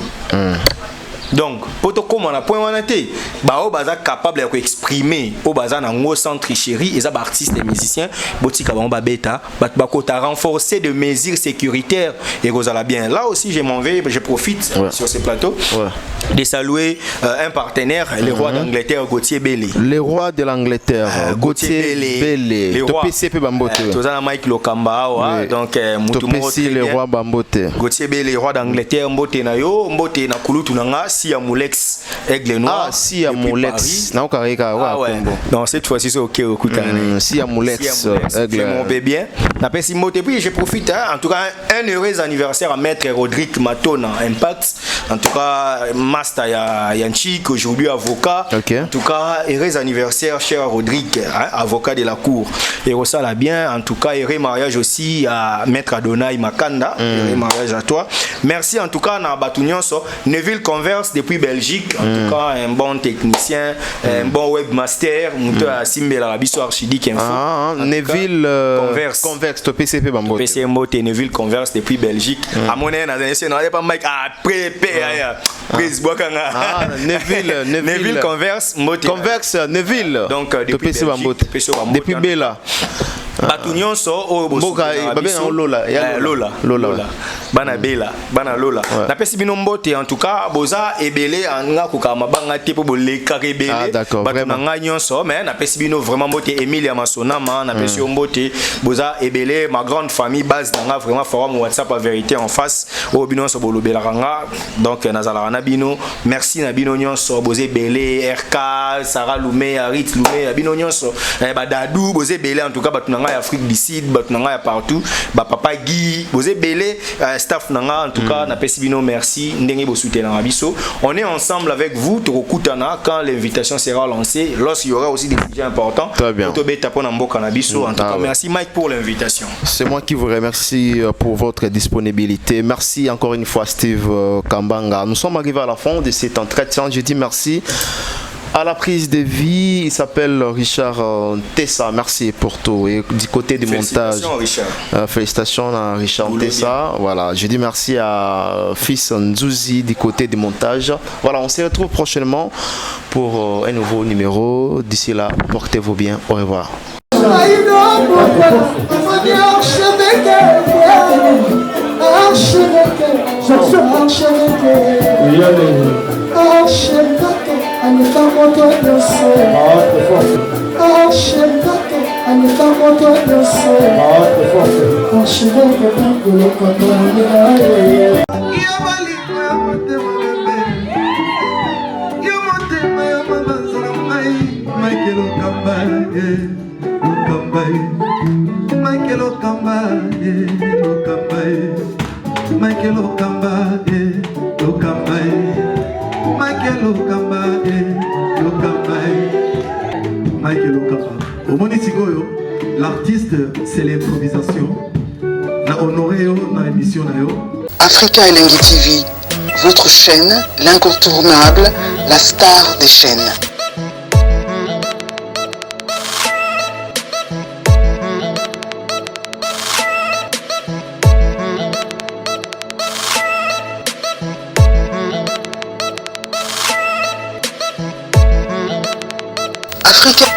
H: Donc pour to comme on a point on été ba o baza capable de exprimer au baza na ngo sans tricherie et ça ba artistes et musiciens botika ba on ba beta ba kota renforcer de mesures sécuritaires et gozala bien. Là aussi je profite sur ce plateau de saluer un partenaire, le roi d'Angleterre Gauthier Bélé.
B: Le roi de l'Angleterre Gauthier Bélé.
H: Le roi
B: PCP Bambote.
H: Tozana Mike Lokamba donc
B: Topesi le roi Bambote.
H: Gauthier Bélé roi d'Angleterre mbote na yo mbote na kulutu nanga si ya Molex Aigle Noir.
B: Ah si ya Molex. Na okareka wa Congo.
H: Non cette fois-ci c'est OK okutana.
B: Si ya Molex Aigle.
H: C'est mon bébé. Na pesi mbote puis je profite en tout cas un heureux anniversaire à maître Rodrigue Matona Impact. En tout cas master Yanchik aujourd'hui avocat. En tout cas heureux anniversaire cher Rodrigue avocat de la cour. Et ça là bien en tout cas heureux mariage aussi à maître Adonai Makanda. Heureux mariage à toi. Merci en tout cas na Batounionso Neville Converse depuis Belgique. En tout cas un bon technicien, un bon webmaster, muto à Simbela Rabiso Archidique info.
B: Neville Converse to PCP Bambote.
H: PCP Mbote Neville Converse depuis Belgique. À mon na n'a pas Mike à Neville Converse Mbote.
B: Converse Neville.
H: Donc depuis Belgique.
B: Depuis Bela.
H: Batunion so o
B: Lola
H: bana Bela bana Lola na pesi bino mbote en tout cas boza ebele anga kokama banga te po boleka rebele batuna nganyo so mais na pesi bino vraiment mbote Emilia Masonama na pesi mbote boza ebele ma grande famille base danga vraiment forum WhatsApp à vérité en face o bino so bolobela ranga donc nazala na bino merci na bino nyonso boze ebele RK Sarah Loumé Arit Loumé bino nyonso badadu boze ebele en tout cas batuna Afrique du Sud, batuna partout, papa Guy, vous êtes belé, staff nanga en tout cas, na pesibino merci, ndenge bo soutenir na biso. On est ensemble avec vous, Torokutana quand l'invitation sera lancée, lorsqu'il y aura aussi des sujets importants.
B: Très bien.
H: En tout cas, merci Mike pour l'invitation.
B: C'est moi qui vous remercie pour votre disponibilité. Merci encore une fois Steve Kambanga. Nous sommes arrivés à la fin de cet entretien. Je dis merci à la prise de vie, il s'appelle Richard Tessa. Merci pour tout. Et du côté du montage, félicitations à Richard Tessa. Voilà, je dis merci à Fils Nzouzi du côté du montage. Voilà, on se retrouve prochainement pour un nouveau numéro. D'ici là, portez-vous bien. Au revoir.
F: L'artiste, c'est l'improvisation. Na honoré na émission na yo.
G: Africa Elengi TV, votre chaîne, l'incontournable, la star des chaînes.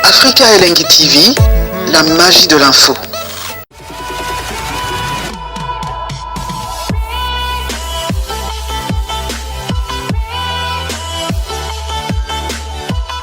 G: Africa Elengi TV, la magie de l'info.